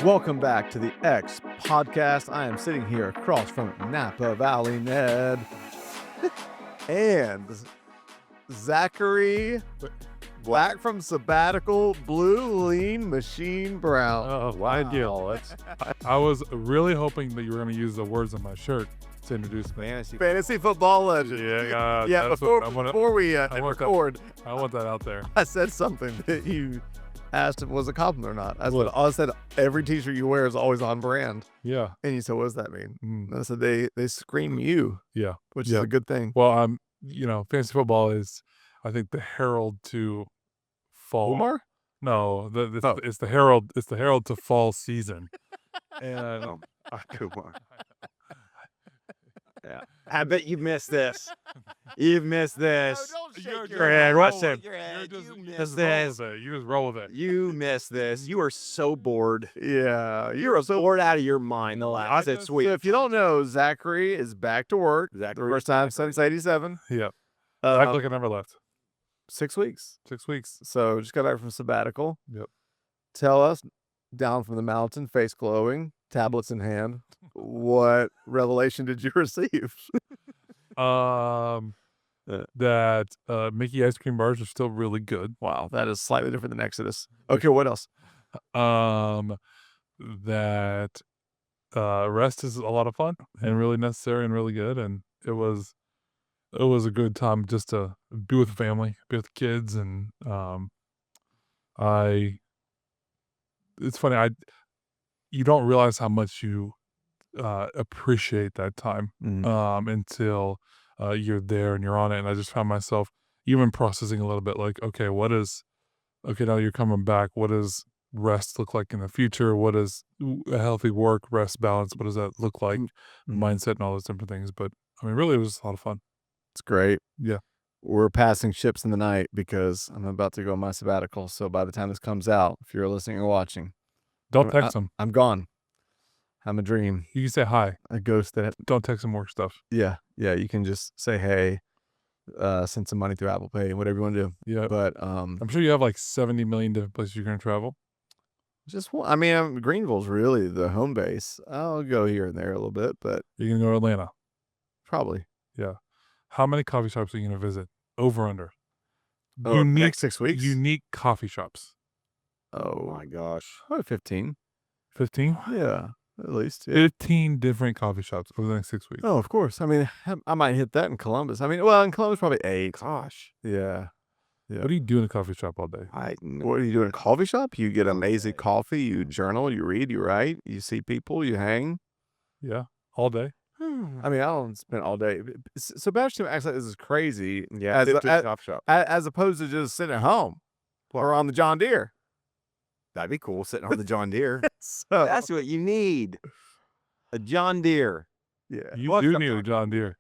Welcome back to the X podcast. I am sitting here across from Napa Valley Ned and Zachary, back from sabbatical, Blue Lean Machine Brown. Oh, wow. Deal. I was really hoping that you were going to use the words on my shirt to introduce me. Fantasy football legend. Yeah. Before we record, I want that out there. I said something that you asked if it was a compliment or not. I said every t-shirt you wear is always on brand. Yeah. And you said, what does that mean? And I said, they scream you. Yeah. Which is a good thing. Well, fantasy football is, I think, the herald to fall. Omar? No, it's the herald. It's the herald to fall season. And Kumar. Yeah. I bet you missed this. You've missed this. No, don't shake your head. What's it? you missed just this. You just roll with it. You missed this. You are so bored. Yeah. You're so bored out of your mind the last 6 weeks. So if you don't know, Zachary is back to work. The first time since 87. Yeah. Act like I never left. 6 weeks. 6 weeks. So just got back from sabbatical. Yep. Tell us, down from the mountain, face glowing, tablets in hand, what revelation did you receive? That Mickey ice cream bars are still really good. Wow, that is slightly different than Exodus. Okay, what else? That rest is a lot of fun and really necessary and really good, and it was a good time just to be with the family, be with the kids, and it's funny, you don't realize how much you appreciate that time until you're there and you're on it. And I just found myself even processing a little bit like, okay, now you're coming back. What does rest look like in the future? What is a healthy work rest balance? What does that look like? Mindset and all those different things. But I mean, really, it was a lot of fun. It's great. Yeah. We're passing ships in the night because I'm about to go on my sabbatical. So by the time this comes out, if you're listening or watching, Don't text them. I'm gone. I'm a dream. You can say hi. A ghost that. Don't text them work stuff. Yeah. You can just say hey, send some money through Apple Pay, whatever you want to do. Yeah. But I'm sure you have like 70 million different places you're going to travel. Greenville's really the home base. I'll go here and there a little bit, but You're going to go to Atlanta. probably. Yeah. How many coffee shops are you going to visit? Over, under? Next 6 weeks. Unique coffee shops. Oh my gosh. Probably 15. 15? Yeah, at least. Yeah. 15 different coffee shops over the next 6 weeks. Oh, of course. I mean, I might hit that in Columbus. In Columbus probably 8. Gosh. Yeah. What do you do in a coffee shop all day? What do you do in a coffee shop? You get amazing coffee. You journal. You read. You write. You see people. You hang. Yeah, all day. I don't spend all day. Sebastian acts like this is crazy. Yeah, to a coffee shop. As opposed to just sitting at home or on the John Deere. That'd be cool, sitting on the John Deere. So, That's what you need. A John Deere. yeah. You do need a John Deere.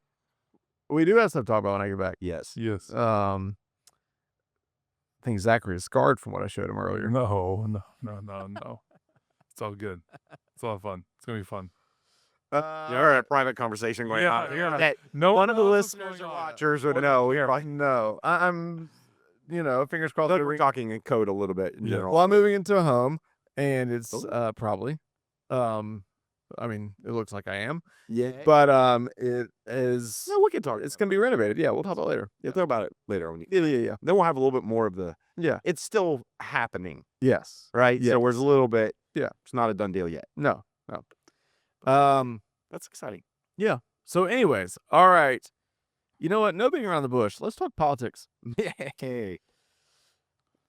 We do have stuff to talk about when I get back. Yes. Yes. I think Zachary is scarred from what I showed him earlier. No. It's all good. It's a lot of fun. It's going to be fun. You're in a private conversation going on. Yeah. One of the listeners or watchers would know. No, I'm, fingers crossed. We're talking in code a little bit in general. Well, I'm moving into a home, and it's probably, it looks like I am. Yeah. But it is. No, we can talk. It's gonna be renovated. Yeah, we'll talk about it later. Yeah, talk about it later. Yeah. Then we'll have a little bit more of the. Yeah. It's still happening, Yes. right? Yes. So there's a little bit. Yeah. It's not a done deal yet. No. That's exciting. Yeah. So, anyways, all right. You know what? No beating around the bush. Let's talk politics. Hey.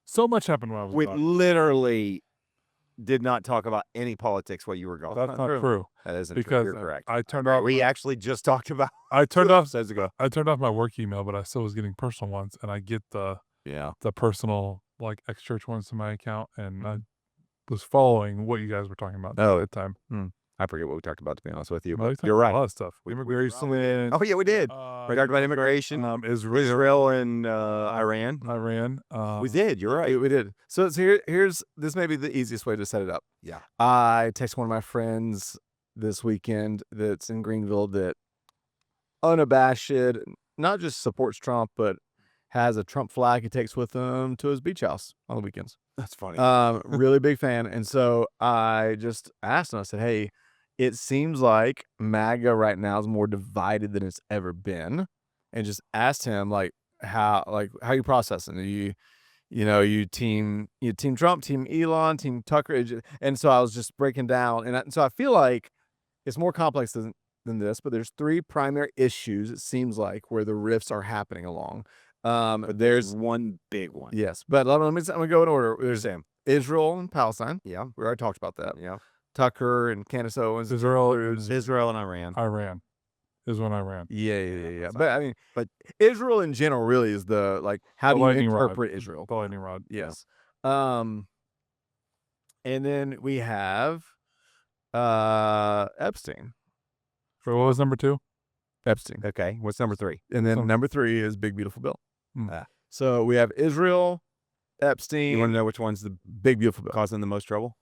So much happened when I was We gone. literally did not talk about any politics while you were gone. That's not true. That isn't Because true. You're correct. I turned off. We actually just talked about I turned off. episodes ago. I turned off my work email, but I still was getting personal ones, and I get the personal like ex-church ones to my account, and I was following what you guys were talking about at the time. I forget what we talked about, to be honest with you. Well, But you're right. A lot of stuff. Immigration. Oh, yeah, we did. We talked about immigration, Israel and Iran. We did. You're right. We did. So here's this may be the easiest way to set it up. Yeah. I text one of my friends this weekend that's in Greenville that unabashed, not just supports Trump, but has a Trump flag he takes with him to his beach house on the weekends. That's funny. Really big fan. And so I just asked him, I said, hey, it seems like MAGA right now is more divided than it's ever been. And just asked him like how you processing? You team Trump, team Elon, team Tucker. And so I was just breaking down. And so I feel like it's more complex than this, but there's 3 primary issues, it seems like, where the rifts are happening along. But there's one big one. Yes, but I'm gonna go in order. There's Israel and Palestine. Yeah. We already talked about that. Yeah. Tucker and Candace Owens. Israel and Iran. Is when Iran. Yeah. But I mean, Israel in general really is how do you interpret Israel? The lightning rod. Yes. And then we have Epstein. So what was number 2? Epstein. Okay. What's number 3? And then number 3 is Big Beautiful Bill. So we have Israel, Epstein. You want to know which one's the Big Beautiful Bill causing the most trouble?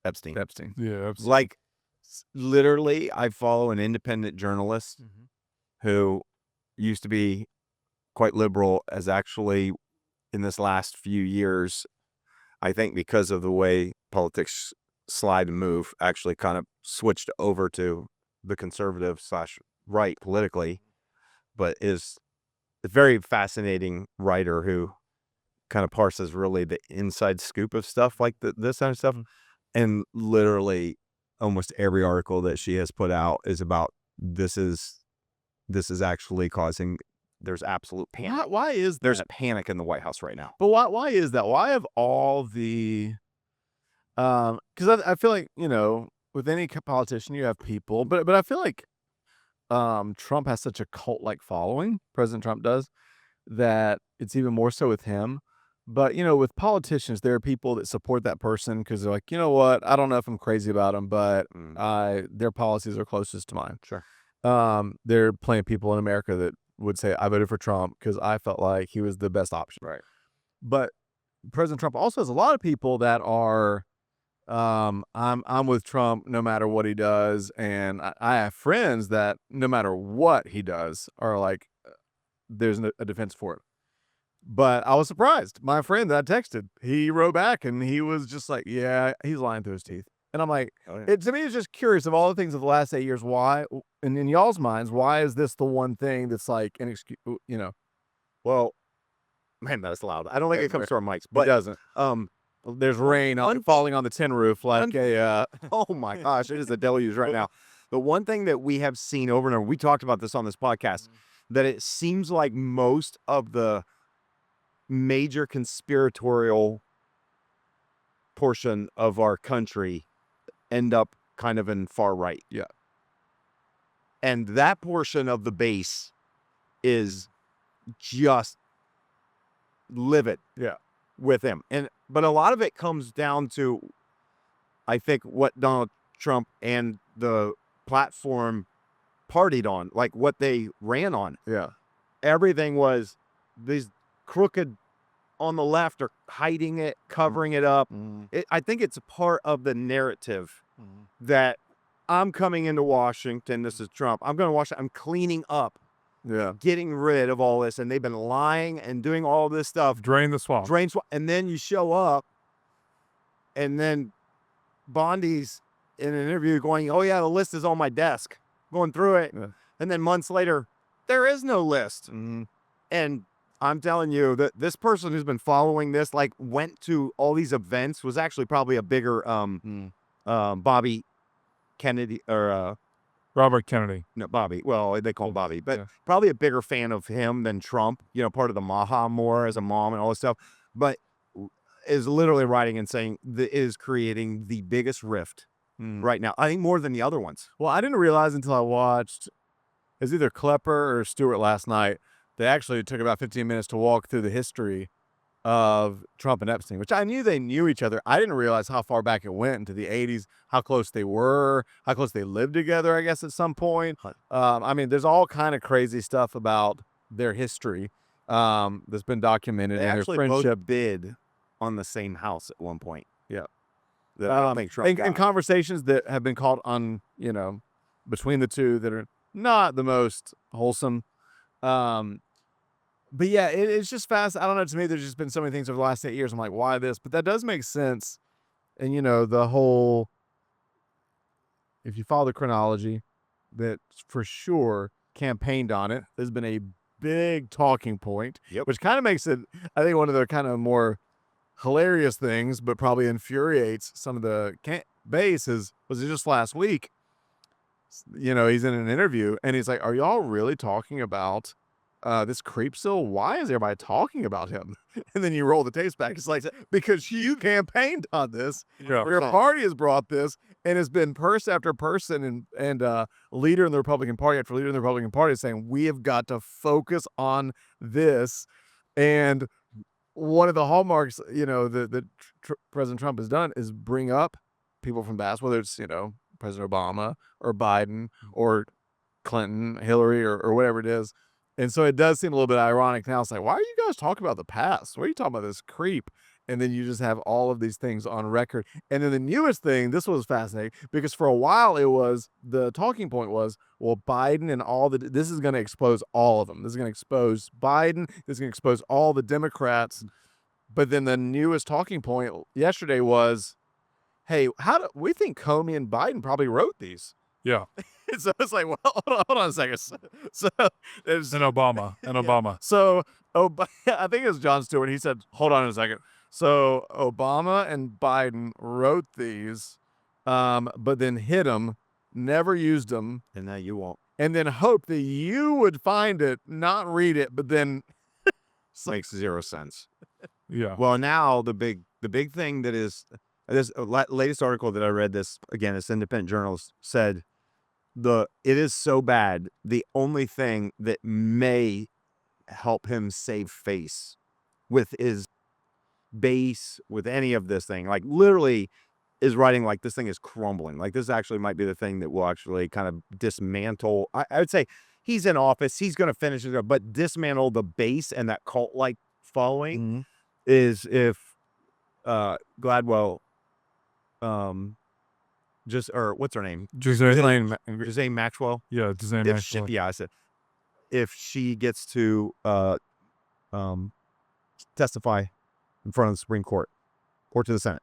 Epstein. Yeah. Epstein. Like, literally, I follow an independent journalist who used to be quite liberal, as actually in this last few years, I think because of the way politics slide and move, actually kind of switched over to the conservative / right politically, but is a very fascinating writer who kind of parses really the inside scoop of stuff like this kind of stuff. And literally almost every article that she has put out is about this is actually causing, there's absolute panic. Why is there's panic in the White House right now? But why is that? Why have all the because I feel like, with any politician you have people, but I feel like Trump has such a cult-like following, President Trump does, that it's even more so with him. But, with politicians, there are people that support that person because they're like, you know what, I don't know if I'm crazy about them, but their policies are closest to mine. Sure. There are plenty of people in America that would say, I voted for Trump because I felt like he was the best option. Right. But President Trump also has a lot of people that are, I'm with Trump no matter what he does. And I have friends that no matter what he does are like, there's a defense for it. But I was surprised. My friend that I texted, he wrote back and he was just like, yeah, he's lying through his teeth. And I'm like, to me, it's just curious of all the things of the last 8 years, why, and in y'all's minds, why is this the one thing that's like an excuse, Well, man, that's loud. I don't think it comes to our mics, but it doesn't. There's rain falling on the tin roof like oh my gosh, it is a deluge right now. The one thing that we have seen over and over, we talked about this on this podcast, that it seems like most of the major conspiratorial portion of our country end up kind of in far right. Yeah. And that portion of the base is just livid. Yeah. With him. But a lot of it comes down to, I think, what Donald Trump and the platform partied on, like what they ran on. Yeah. Everything was these crooked on the left are hiding it, covering it up. I think it's a part of the narrative that I'm coming into Washington. This is Trump. I'm going to Washington. I'm cleaning up. Yeah. Getting rid of all this. And they've been lying and doing all this stuff. Drain the swamp. And then you show up and then Bondi's in an interview going, oh yeah, the list is on my desk, going through it. Yeah. And then months later, there is no list. And I'm telling you that this person who's been following this, like, went to all these events, was actually probably a bigger Bobby Kennedy or Robert Kennedy. No, Bobby. Well, they call him Bobby, but probably a bigger fan of him than Trump, part of the Maha more as a mom and all this stuff, but is literally writing and saying that is creating the biggest rift right now. I think more than the other ones. Well, I didn't realize until I watched, it was either Klepper or Stewart last night. They actually took about 15 minutes to walk through the history of Trump and Epstein, which I knew they knew each other. I didn't realize how far back it went into the 80s, how close they were, how close they lived together, I guess, at some point. I mean, there's all kind of crazy stuff about their history that's been documented. They and actually their friendship. both bid on the same house at one point. Yeah. That I don't think Trump got. And conversations that have been called on, between the two that are not the most wholesome. But yeah, it's just fast. I don't know. To me, there's just been so many things over the last 8 years. I'm like, why this? But that does make sense. And the whole, if you follow the chronology, that for sure campaigned on it. There's been a big talking point, which kind of makes it, I think, one of the kind of more hilarious things, but probably infuriates some of the base was it just last week? He's in an interview and he's like, "Are y'all really talking about this creep still? Why is everybody talking about him?" And then you roll the tapes back. It's like, because you campaigned on this. Yeah. Your party has brought this, and it's been person after person and leader in the Republican Party after leader in the Republican Party saying, we have got to focus on this. And one of the hallmarks, that President Trump has done is bring up people from past, whether it's, President Obama or Biden or Clinton, Hillary, or whatever it is. And so it does seem a little bit ironic now. It's like, why are you guys talking about the past? What are you talking about, this creep? And then you just have all of these things on record. And then the newest thing, this was fascinating, because for a while the talking point was, well, Biden and this is going to expose all of them. This is going to expose Biden. This is going to expose all the Democrats. But then the newest talking point yesterday was, hey, we think Comey and Biden probably wrote these. Yeah. So it's like, well, hold on a second. So there's And Obama. So I think it was Jon Stewart. He said, hold on a second. So Obama and Biden wrote these, but then hid them, never used them. And now you won't. And then hope that you would find it, not read it, but then makes zero sense. Yeah. Well, now the big thing that is this latest article that I read, this independent journalist said, it is so bad. The only thing that may help him save face with his base, with any of this thing, like literally is writing like this thing is crumbling. Like this actually might be the thing that will actually kind of dismantle. I would say he's in office. He's going to finish it, but dismantle the base and that cult-like following is if Gladwell, or what's her name? Ghislaine Maxwell. Yeah, Ghislaine Maxwell. I said, if she gets to testify in front of the Supreme Court or to the Senate,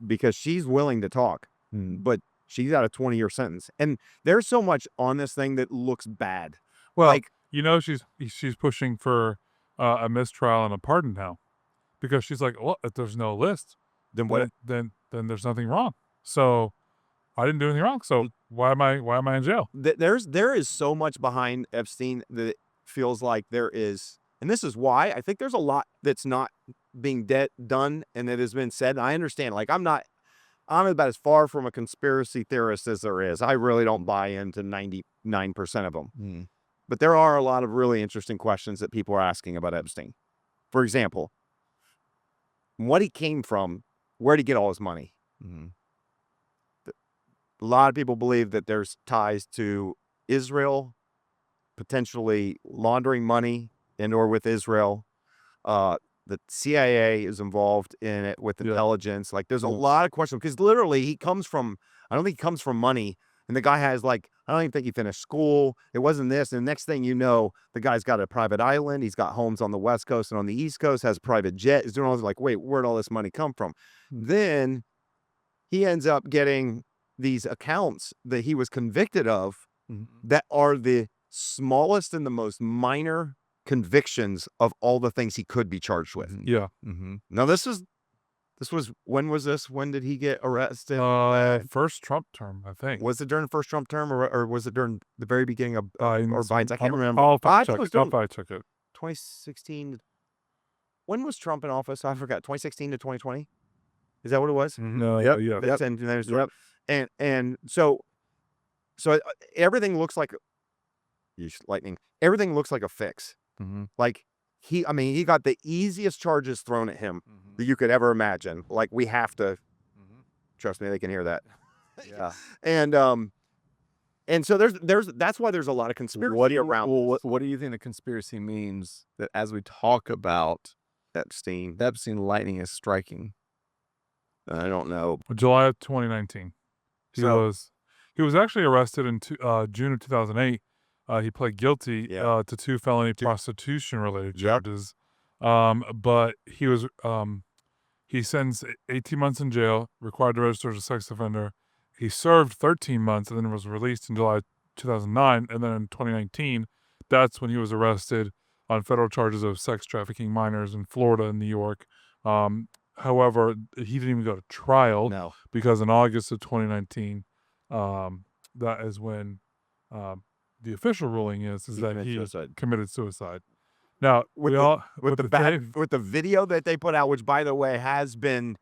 because she's willing to talk, but she's got a 20-year sentence, and there's so much on this thing that looks bad. Well, like, she's pushing for a mistrial and a pardon now, because she's like, well, if there's no list, then what? Then there's nothing wrong. So I didn't do anything wrong. So why am I in jail? There is so much behind Epstein that it feels like there is, and this is why I think there's a lot that's not being done and that has been said. And I understand. Like I'm about as far from a conspiracy theorist as there is. I really don't buy into 99% of them. But there are a lot of really interesting questions that people are asking about Epstein. For example, what he came from, where did he get all his money? A lot of people believe that there's ties to Israel, potentially laundering money in or with Israel. The CIA is involved in it with intelligence. Like there's a lot of questions, because literally I don't think he comes from money. And the guy has I don't even think he finished school. It wasn't this. And the next thing you know, the guy's got a private island. He's got homes on the West Coast and on the East Coast, has a private jet. He's doing all this, like, wait, where'd all this money come from? Then he ends up getting these accounts that he was convicted of that are the smallest and the most minor convictions of all the things he could be charged with. Yeah. Now this was, when was this? When did he get arrested? First Trump term, I think. Was it during the first Trump term or was it during the very beginning of or Biden's? I can't remember. I'll fact check it. 2016. When was Trump in office? I forgot. 2016 to 2020. Is that what it was? No. Yeah. And so everything looks like lightning. Everything looks like a fix. Like he got the easiest charges thrown at him that you could ever imagine. Like we have to trust me, they can hear that. Yeah. And so that's why there's a lot of conspiracy around. What do you think the conspiracy means, that as we talk about Epstein, lightning is striking? I don't know. July of 2019. He was actually arrested in June of 2008 He pled guilty Yeah. to 2 felony prostitution-related Yep. charges. But he was he sentenced 18 months in jail, required to register as a sex offender. He served 13 months and then was released in July 2009. And then in 2019, that's when he was arrested on federal charges of sex trafficking minors in Florida and New York. However, he didn't even go to trial No. because in August of 2019, that is when the official ruling is He that committed he suicide. committed suicide. Now, With the video that they put out, which by the way has been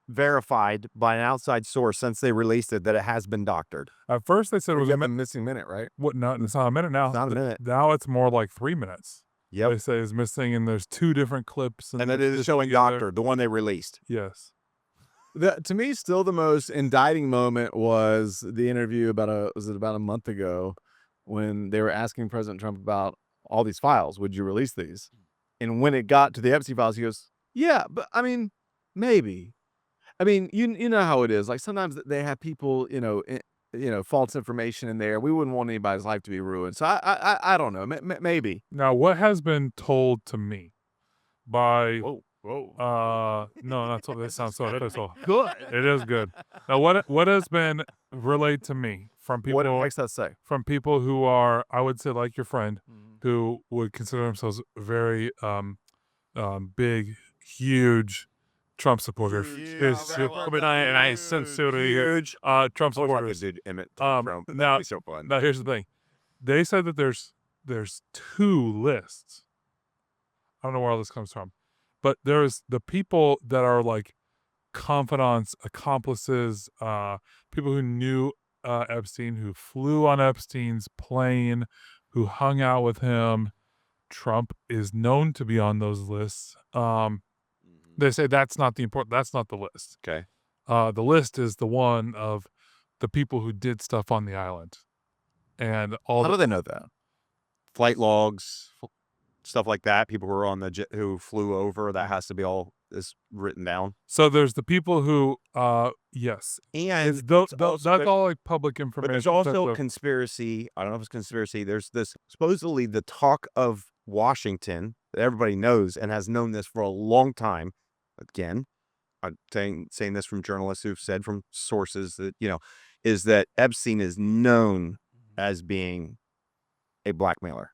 verified by an outside source since they released it, that it has been doctored. At first, they said it was a missing minute, right? What? No, it's not a minute now. It's not a minute. Now it's more like 3 minutes. Yep. They say it's missing, and there's 2 different clips, And it it's is just showing together. doctored, the one they released. Yes. To me, still the most indicting moment was the interview about a month ago when they were asking President Trump about all these files. Would you release these? And when it got to the Epstein files, he goes, "Yeah, but I mean, maybe. I mean, you know how it is. Like sometimes they have people, false information in there. We wouldn't want anybody's life to be ruined. So I don't know. Maybe." Now, what has been told to me by Whoa. no, not so. That sounds so. That is so Good. It is good. Now, what has been relayed to me from What people makes that say? from people who are, I would say, like your friend, who would consider themselves very big, huge Trump supporters. I sincerely Huge. Trump supporters. Dude, Emmett Um, Trump. now- That'd be so fun. Now, here's the thing. They said that there's 2 lists. I don't know where all this comes from, but there's the people that are like confidants, accomplices, people who knew Epstein, who flew on Epstein's plane, who hung out with him. Trump is known to be on those lists. They say that's not the list. Okay. The list is the one of the people who did stuff on the island, and all How do they know that? Flight logs, stuff like that. People who were on the jet who flew over, that has to be all is written down. So there's the people who, yes, And it's that's also- all like public But information. there's also a That's conspiracy. I don't know if it's conspiracy. There's this supposedly the talk of Washington that everybody knows and has known this for a long time. Again, I'm saying this from journalists who've said from sources that, is that Epstein is known as being a blackmailer.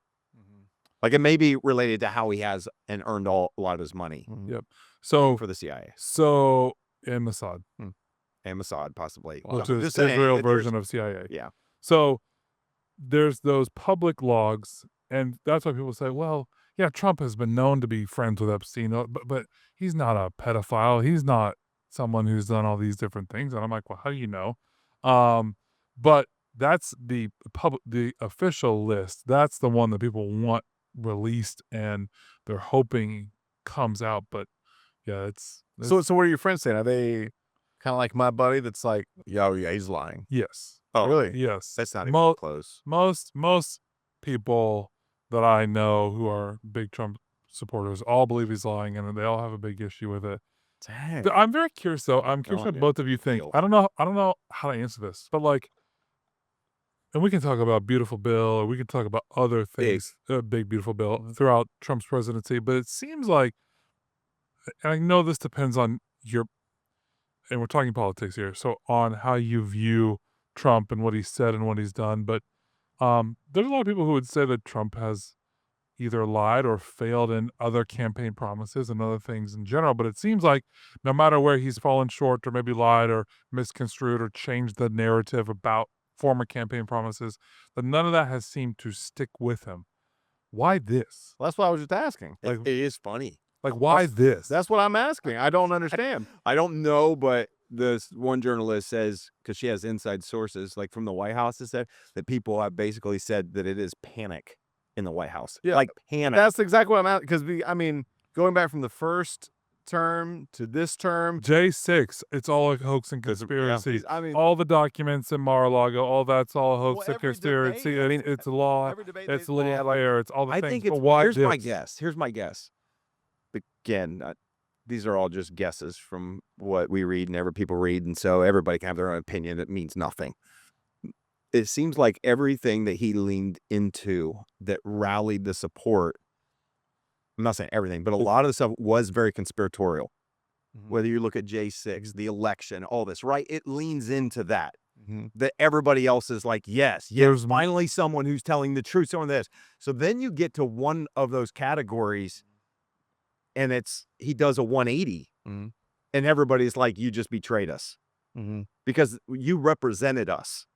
Like it may be related to how he has and earned a lot of his money Yep. So for the CIA and Mossad, and Mossad, possibly. which I'm is just saying Israel that there's- version of CIA. Yeah. So there's those public logs, and that's why people say, well, yeah, Trump has been known to be friends with Epstein, but he's not a pedophile. He's not someone who's done all these different things. And I'm like, well, how do you know? But that's the official list. That's the one that people want released, and they're hoping comes out. But yeah, it's So what are your friends saying? Are they kind of like my buddy that's like, yeah, he's lying? yes, Oh, Really? yes. that's not even close. Most people that I know who are big Trump supporters all believe he's lying, and they all have a big issue with it. Dang. I'm very curious, though. I'm curious what idea. both of you think. Deal. I don't know how to answer this, but like, and we can talk about Beautiful Bill, or we can talk about other things, Big Beautiful Bill, throughout Trump's presidency. But it seems like, and I know this depends on and we're talking politics here, so on how you view Trump and what he said and what he's done. But there's a lot of people who would say that Trump has either lied or failed in other campaign promises and other things in general. But it seems like no matter where he's fallen short or maybe lied or misconstrued or changed the narrative about former campaign promises, that none of that has seemed to stick with him. Why this? Well, that's what I was just asking. It is funny. Like, why this? That's what I'm asking. I don't understand. I don't know, but this one journalist says, because she has inside sources, like from the White House, has said that people have basically said that it is panic in the White House. Yeah, like panic. That's exactly what I'm at. Because going back from the first term to this term, J6, it's all a hoax and 'Cause, yeah, conspiracy. I mean, All the documents in Mar-a-Lago, all that's all a hoax Well, and every conspiracy. debate- I mean, it's law, every debate it's they- law fair, it's all the I things. think But it's. why Here's my this? guess. Here's my guess. Again, these are all just guesses from what we read and people read, and so everybody can have their own opinion. It means nothing. it seems like everything that he leaned into that rallied the support, I'm not saying everything, but a lot of the stuff was very conspiratorial. Whether you look at J6, the election, all this, right? It leans into that. That everybody else is like, yes, there's finally someone who's telling the truth, someone this. So then you get to one of those categories and he does a 180 and everybody's like, you just betrayed us because you represented us.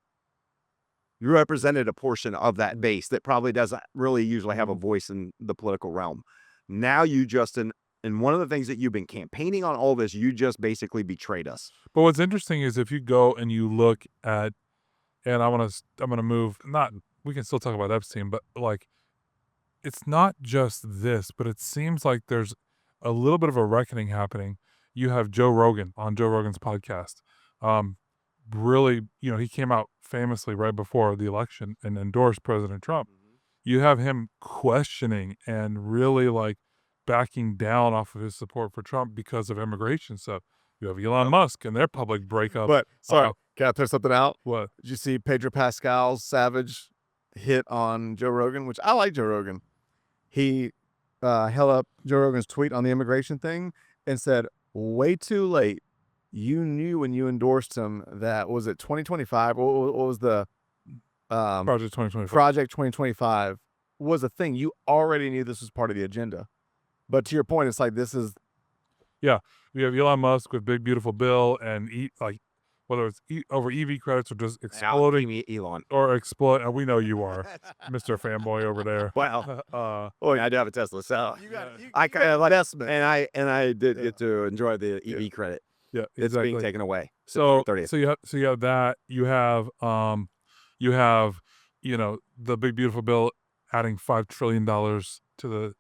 You represented a portion of that base that probably doesn't really usually have a voice in the political realm. Now you just, and one of the things that you've been campaigning on all this, you just basically betrayed us. But what's interesting is if you go and you look at, and I'm gonna move. We can still talk about Epstein, but like, it's not just this, but it seems like there's a little bit of a reckoning happening. You have Joe Rogan on Joe Rogan's podcast. Really, he came out famously right before the election and endorsed President Trump. You have him questioning and really like backing down off of his support for Trump because of immigration stuff. You have Elon Musk and their public breakup. But sorry, can I throw something out? What? Did you see Pedro Pascal's savage hit on Joe Rogan? Which I like Joe Rogan. He held up Joe Rogan's tweet on the immigration thing and said, "Way too late. You knew when you endorsed him that, was it 2025? What was the Project 2025? Project 2025 was a thing. You already knew this was part of the agenda." But to your point, it's like this is. Yeah, we have Elon Musk with Big Beautiful Bill and whether it's over EV credits or just exploding Elon or explode. We know you are, Mr. Fanboy over there. Well, I do have a Tesla, so I kind of like investment, and I did get to enjoy the EV credit. Yeah, it's being taken away. So you have that. You have the Big Beautiful Bill adding $5 trillion to the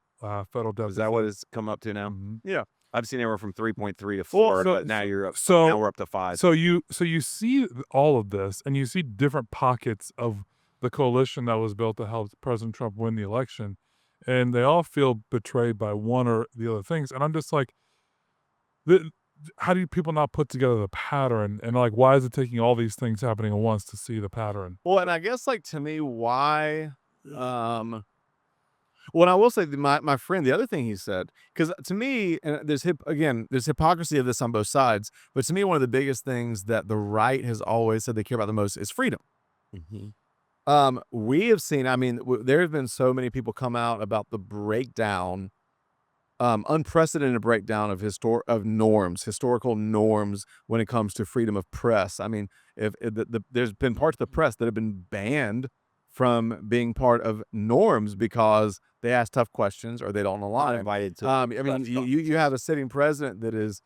federal deficit. Is that what it's come up to now? Yeah. I've seen anywhere from 3.3 to 4, but now you're up. So now we're up to 5. So you see all of this, and you see different pockets of the coalition that was built to help President Trump win the election, and they all feel betrayed by one or the other things. And I'm just like, how do people not put together the pattern? And like, why is it taking all these things happening at once to see the pattern? Well, and I guess like to me, why? Well, and I will say my friend, the other thing he said, because to me, and there's hypocrisy of this on both sides, but to me, one of the biggest things that the right has always said they care about the most is freedom. We have seen, I mean, there have been so many people come out about the breakdown, unprecedented breakdown of historical norms when it comes to freedom of press. I mean, there's been parts of the press that have been banned from being part of norms because they ask tough questions or they don't align. Invited to. I mean, you have a sitting president that is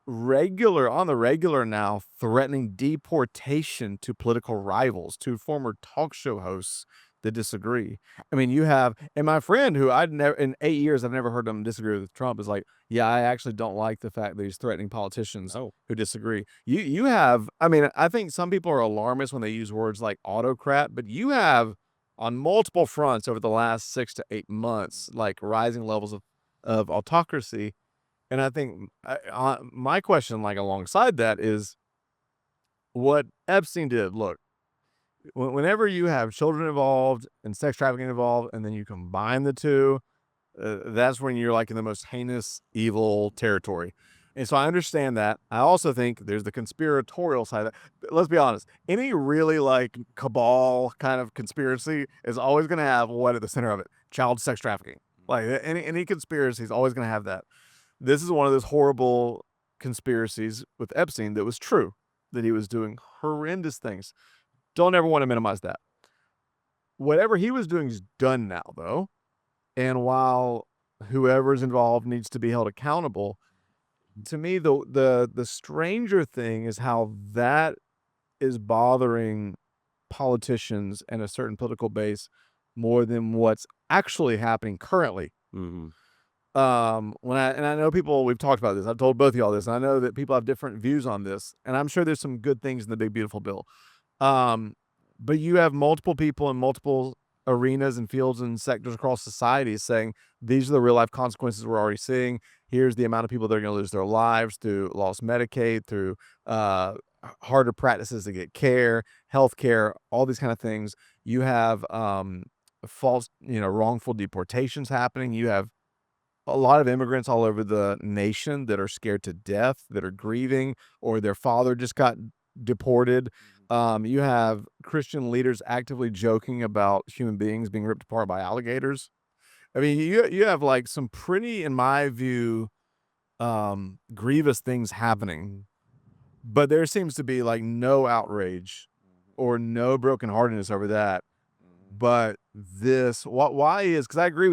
on the regular now, threatening deportation to political rivals, to former talk show hosts that disagree. I mean, you have, and my friend who in 8 years, I've never heard him disagree with Trump, is like, yeah, I actually don't like the fact that he's threatening politicians who disagree. You have, I mean, I think some people are alarmist when they use words like autocrat, but you have on multiple fronts over the last 6 to 8 months, like rising levels of autocracy. And I think my question, like alongside that, is what Epstein did. Look, whenever you have children involved and sex trafficking involved, and then you combine the two, that's when you're like in the most heinous, evil territory. And so I understand that. I also think there's the conspiratorial side of that. Let's be honest. Any really like cabal kind of conspiracy is always going to have what at the center of it? Child sex trafficking. Like any conspiracy is always going to have that. This is one of those horrible conspiracies with Epstein that was true, that he was doing horrendous things. Don't ever want to minimize that. Whatever he was doing is done now, though. And while whoever's involved needs to be held accountable, to me, the stranger thing is how that is bothering politicians and a certain political base more than what's actually happening currently. I know people, we've talked about this. I've told both of y'all this. And I know that people have different views on this, and I'm sure there's some good things in the Big Beautiful Bill. But you have multiple people in multiple arenas and fields and sectors across society saying, these are the real life consequences we're already seeing. Here's the amount of people that are going to lose their lives through lost Medicaid, through harder practices to get care, healthcare, all these kind of things. You have false, wrongful deportations happening. You have a lot of immigrants all over the nation that are scared to death, that are grieving, or their father just got deported. You have Christian leaders actively joking about human beings being ripped apart by alligators. I mean, you have like some pretty, in my view, grievous things happening, but there seems to be like no outrage or no brokenheartedness over that. But this, why is, because I agree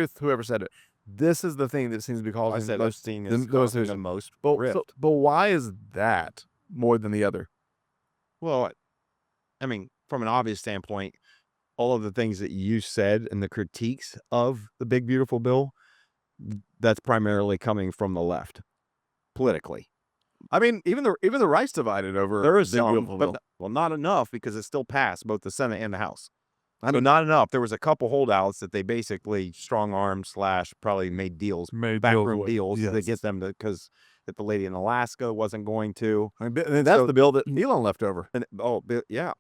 with whoever said it. This is the thing that seems to be causing I said most, Epstein is causing the most rift. but why is that more than the other? Well, I mean, from an obvious standpoint, all of the things that you said and the critiques of the big beautiful bill, that's primarily coming from the left, politically. I mean, even the right's divided over. There is Big some, Beautiful but Bill. well, not enough because it still passed both the Senate and the House. So not enough. There was a couple holdouts that they basically strong-armed / probably made backroom deals to get them to, because that the lady in Alaska wasn't going to. I mean, that's the bill that Elon left over. And, yeah.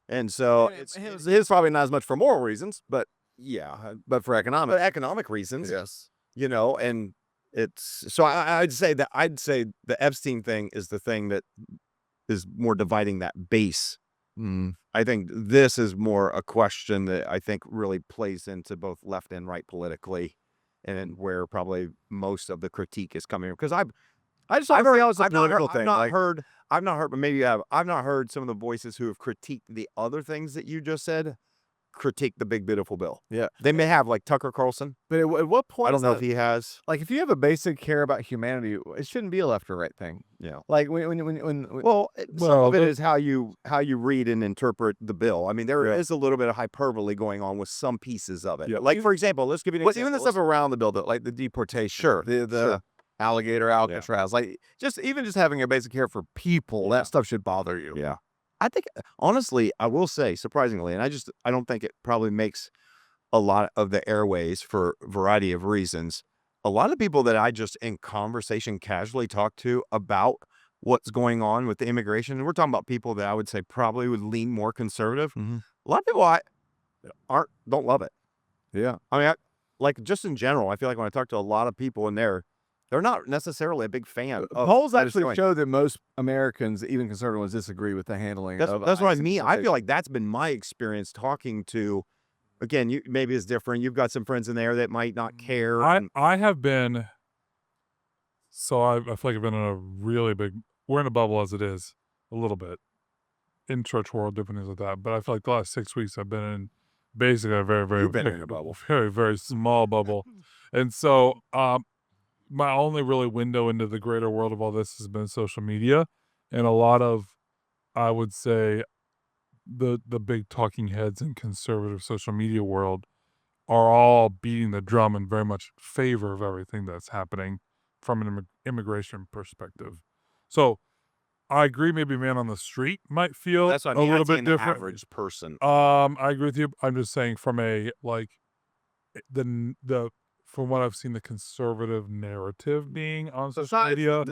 And so His probably not as much for moral reasons, but yeah, but for economic reasons. Yes. And it's, so I'd say the Epstein thing is the thing that is more dividing that base. I think this is more a question that I think really plays into both left and right politically, and where probably most of the critique is coming, because I've not heard, but maybe you have. I've not heard some of the voices who have critiqued the other things that you just said critique the big beautiful bill. Yeah, they may have, like Tucker Carlson, but at what point? I don't know if he has. Like, if you have a basic care about humanity, it shouldn't be a left or right thing. Yeah. Like when some of it is how you read and interpret the bill. I mean, there is a little bit of hyperbole going on with some pieces of it. Yeah. Like, for example, let's give you an example. Even the stuff around the bill, though, like the deportation, the alligator Alcatraz, like just having a basic care for people, that stuff should bother you. Yeah. I think, honestly, I will say, surprisingly, and I don't think it probably makes a lot of the airways for a variety of reasons. A lot of people that I just in conversation casually talk to about what's going on with the immigration, and we're talking about people that I would say probably would lean more conservative. A lot of people don't love it. Yeah. I mean, like, just in general, I feel like when I talk to a lot of people in there, they're not necessarily a big fan. Polls actually show that most Americans, even conservative ones, disagree with the handling. That's what I mean. I feel like that's been my experience talking to. Again, maybe it's different. You've got some friends in there that might not care. I have been. So I feel like I've been in a really big. We're in a bubble as it is, a little bit, in church world, different things like that. But I feel like the last 6 weeks I've been in basically a very, very been in a bubble, very, very small bubble, and so my only really window into the greater world of all this has been social media, and a lot of, I would say, the big talking heads in conservative social media world are all beating the drum in very much favor of everything that's happening from an immigration perspective. So I agree. Maybe a man on the street might feel that's what I mean. a little bit different. Average person. I agree with you. I'm just saying from a from what I've seen, the conservative narrative being on social media.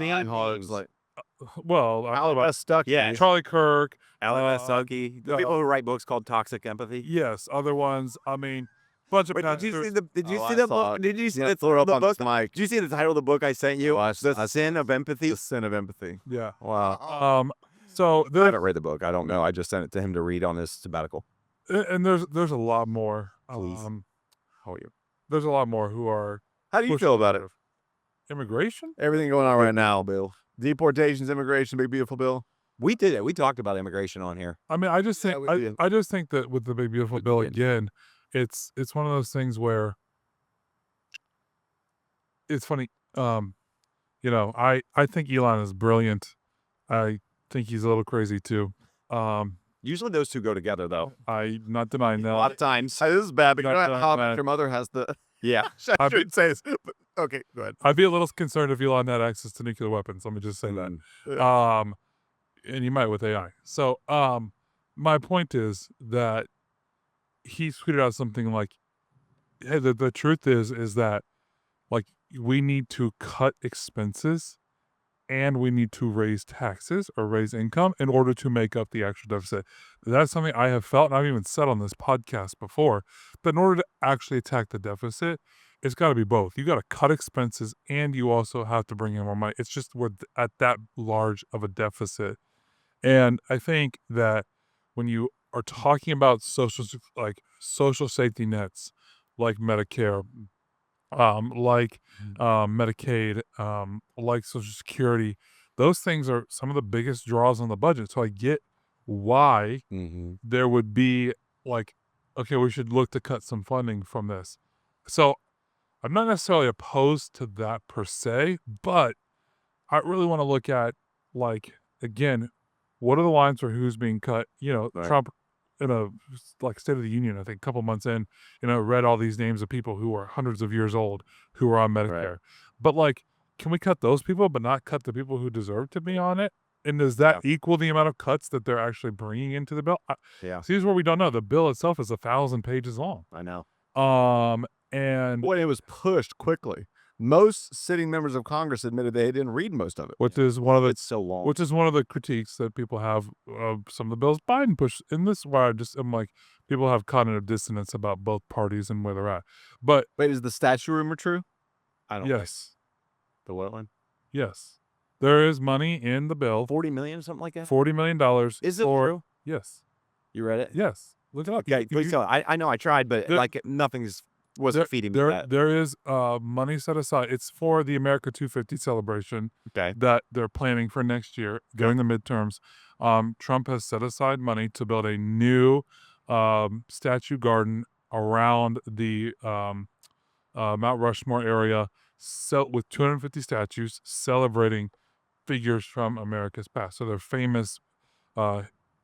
Well, Charlie Kirk, Alex Stuckey, the people who write books called Toxic Empathy. Yes, other ones. I mean, bunch of pastors. Did you see the book? Did you see the book? Did you see the title of the book I sent you? The Sin of Empathy. The Sin of Empathy. Yeah. Wow. So I haven't read the book. I don't know. I just sent it to him to read on his sabbatical. And there's a lot more. Please. How are you? There's a lot more who are. How do you feel about it? Immigration? Everything going on right now, Bill. Deportations, immigration, big beautiful bill. We did it. We talked about immigration on here. I mean, I just think I just think that with the big beautiful bill again, it's one of those things where it's funny. I think Elon is brilliant. I think he's a little crazy too. Usually those two go together, though. I'm not denying that. A lot of times. This is bad because your mother has the. Yeah. I shouldn't say this. But okay, go ahead. I'd be a little concerned if Elon had access to nuclear weapons. Let me just say that. And he might with AI. So my point is that he tweeted out something like, hey, the truth is that, like, we need to cut expenses and we need to raise taxes or raise income in order to make up the actual deficit. That's something I have felt, and I've even said on this podcast before, that in order to actually attack the deficit, it's got to be both. You got to cut expenses, and you also have to bring in more money. It's just we're at that large of a deficit. And I think that when you are talking about social safety nets, like Medicare, like Medicaid, like Social Security, those things are some of the biggest draws on the budget. So I get why there would be like, okay, we should look to cut some funding from this. So I'm not necessarily opposed to that per se, but I really want to look at, like, again, what are the lines for who's being cut? Right. Trump in a State of the Union, I think a couple months in, read all these names of people who are hundreds of years old who are on Medicare. But like, can we cut those people but not cut the people who deserve to be on it? And does that equal the amount of cuts that they're actually bringing into the bill? Yeah. See, here's where we don't know. The bill itself is 1,000 pages long. I know. And When it was pushed quickly, most sitting members of Congress admitted they didn't read most of it. which is one of the It's so long. Which is one of the critiques that people have of some of the bills Biden pushed. In this, where I'm like, people have cognitive dissonance about both parties and where they're at. But Wait, is the statue rumor true? I don't. yes, The what one? yes, there is money in the bill, 40 million, something like that. $40 million. Is it for, true? Yes, You read it? yes. Look it up. Okay, please tell. I know I tried, but There- like nothing's wasn't feeding me that. There is money set aside. It's for the America 250 celebration Okay. that they're planning for next year during the midterms. Trump has set aside money to build a new statue garden around the Mount Rushmore area, with 250 statues celebrating figures from America's past. So they're famous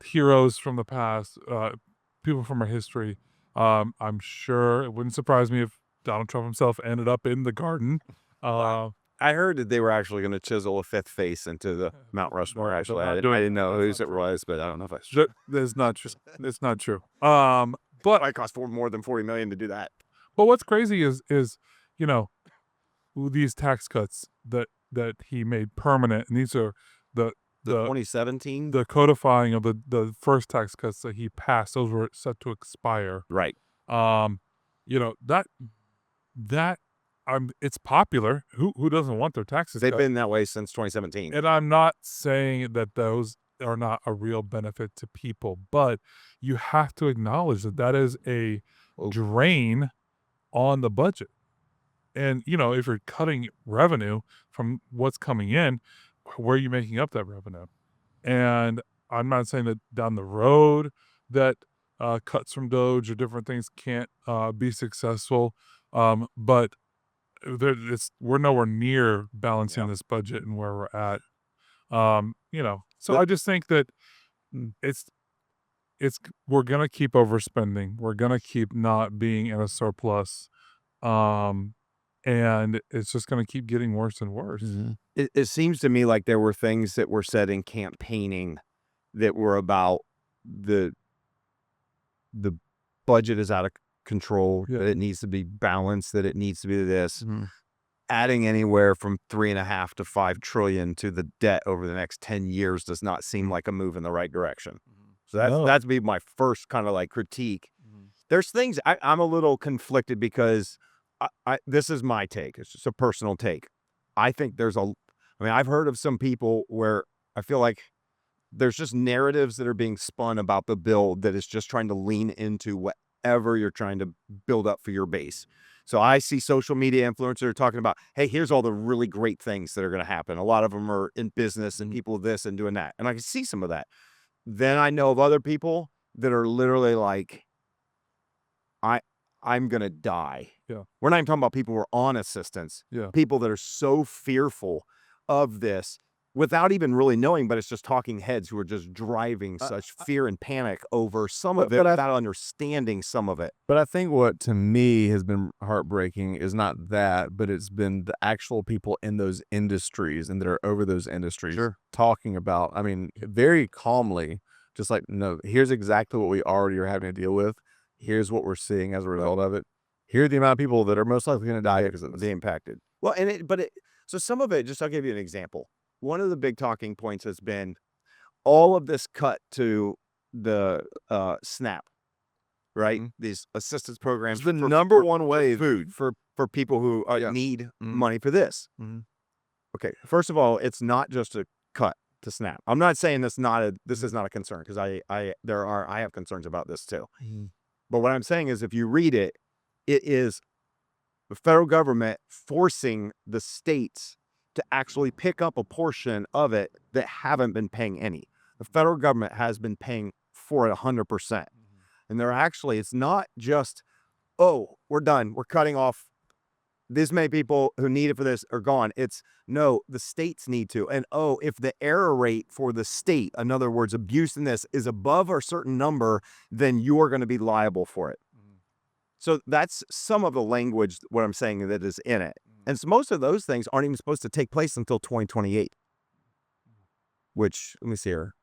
heroes from the past, people from our history. I'm sure it wouldn't surprise me if Donald Trump himself ended up in the garden. I heard that they were actually going to chisel a fifth face into the Mount Rushmore. No, Actually, they're not I doing didn't know that. whose That's it not was, but I don't know if that's true. That's not true. It's not true. But It might cost more than 40 million to do that. what's crazy is these tax cuts that he made permanent, and these are the 2017. the codifying of the first tax cuts that he passed. Those were set to expire. Right. That it's popular. Who doesn't want their taxes They've cut? been that way since 2017. And I'm not saying that those are not a real benefit to people, but you have to acknowledge that is a drain on the budget. And, if you're cutting revenue from what's coming in, where are you making up that revenue? And I'm not saying that down the road that cuts from Doge or different things can't be successful, but we're nowhere near balancing this budget and where we're at. So I just think that we're gonna keep overspending. We're gonna keep not being in a surplus, and it's just gonna keep getting worse and worse. It seems to me like there were things that were said in campaigning that were about the budget is out of control, that it needs to be balanced, that it needs to be this. Adding anywhere from 3.5 to 5 trillion to the debt over the next 10 years does not seem like a move in the right direction. So that's be my first kind of like critique. There's things I'm a little conflicted because this is my take. It's just a personal take. I think I've heard of some people where I feel like there's just narratives that are being spun about the bill that is just trying to lean into whatever you're trying to build up for your base. So I see social media influencers talking about, hey, here's all the really great things that are going to happen. A lot of them are in business and people this and doing that. And I can see some of that. Then I know of other people that are literally like, I'm going to die. Yeah. We're not even talking about people who are on assistance. Yeah. People that are so fearful of this without even really knowing, but it's just talking heads who are just driving such fear and panic over some of it without understanding some of it. But I think what to me has been heartbreaking is not that, but it's been the actual people in those industries and that are over those industries talking about, very calmly, just like, no, here's exactly what we already are having to deal with. Here's what we're seeing as a result of it. Here are the amount of people that are most likely going to die because of the impacted. Well, so some of it, I'll give you an example. one of the big talking points has been all of this cut to the SNAP, right? These assistance programs. It's the number one way food for people who need money for this. Okay, first of all, it's not just a cut to SNAP. I'm not saying this is not a concern, because I have concerns about this too. But what I'm saying is, if you read it, it is the federal government forcing the states to actually pick up a portion of it that haven't been paying any. The federal government has been paying for it 100%. And it's not just, oh, we're done, we're cutting off this many people who need it for this are gone. It's no, the states need to. And if the error rate for the state, in other words, abuse in this, is above a certain number, then you're going to be liable for it. So that's some of the language, what I'm saying, that is in it. And so most of those things aren't even supposed to take place until 2028, which, let me see here,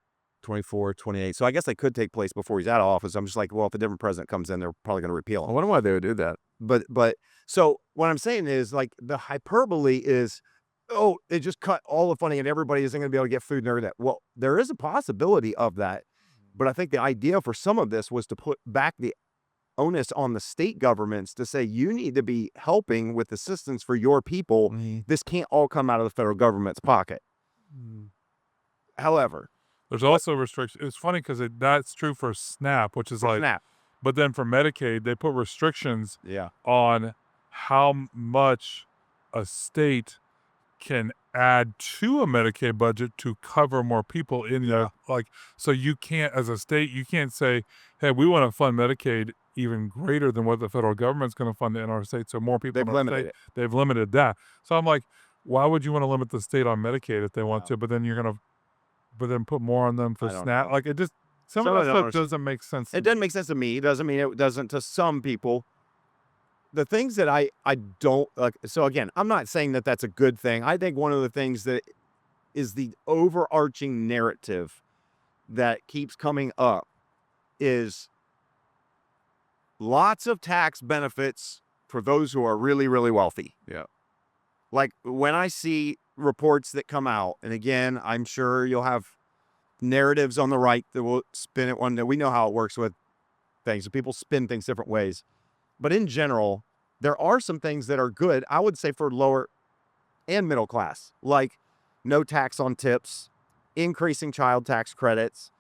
24, 28. So I guess they could take place before he's out of office. I'm just like, well, if a different president comes in, they're probably going to repeal him. I wonder why they would do that. But so what I'm saying is, like, the hyperbole is, oh, they just cut all the funding and everybody isn't going to be able to get food and everything. Well, there is a possibility of that. But I think the idea for some of this was to put back the onus on the state governments to say, you need to be helping with assistance for your people. This can't all come out of the federal government's pocket. However, there's also restrictions. It's funny because that's true for SNAP, which is like SNAP. But then for Medicaid, they put restrictions Yeah. on how much a state can add to a Medicaid budget to cover more people in there. Like, so you can't, as a state, you can't say, hey, we want to fund Medicaid even greater than what the federal government's going to fund in our state. So more people They've in our limited state, it. they've limited that. So I'm like, why would you want to limit the state on Medicaid if they want to, but then you're going to, but then put more on them for I don't SNAP? know. Like, it just, some of that stuff doesn't make sense. It doesn't make sense to me. It doesn't mean it doesn't to some people. The things that I don't like. So again, I'm not saying that that's a good thing. I think one of the things that is the overarching narrative that keeps coming up is lots of tax benefits for those who are really, really wealthy. Yeah. Like when I see reports that come out, and again, I'm sure you'll have narratives on the right that will spin it one day. We know how it works with things. People spin things different ways. But in general, there are some things that are good, I would say, for lower and middle class, like no tax on tips, increasing child tax credits,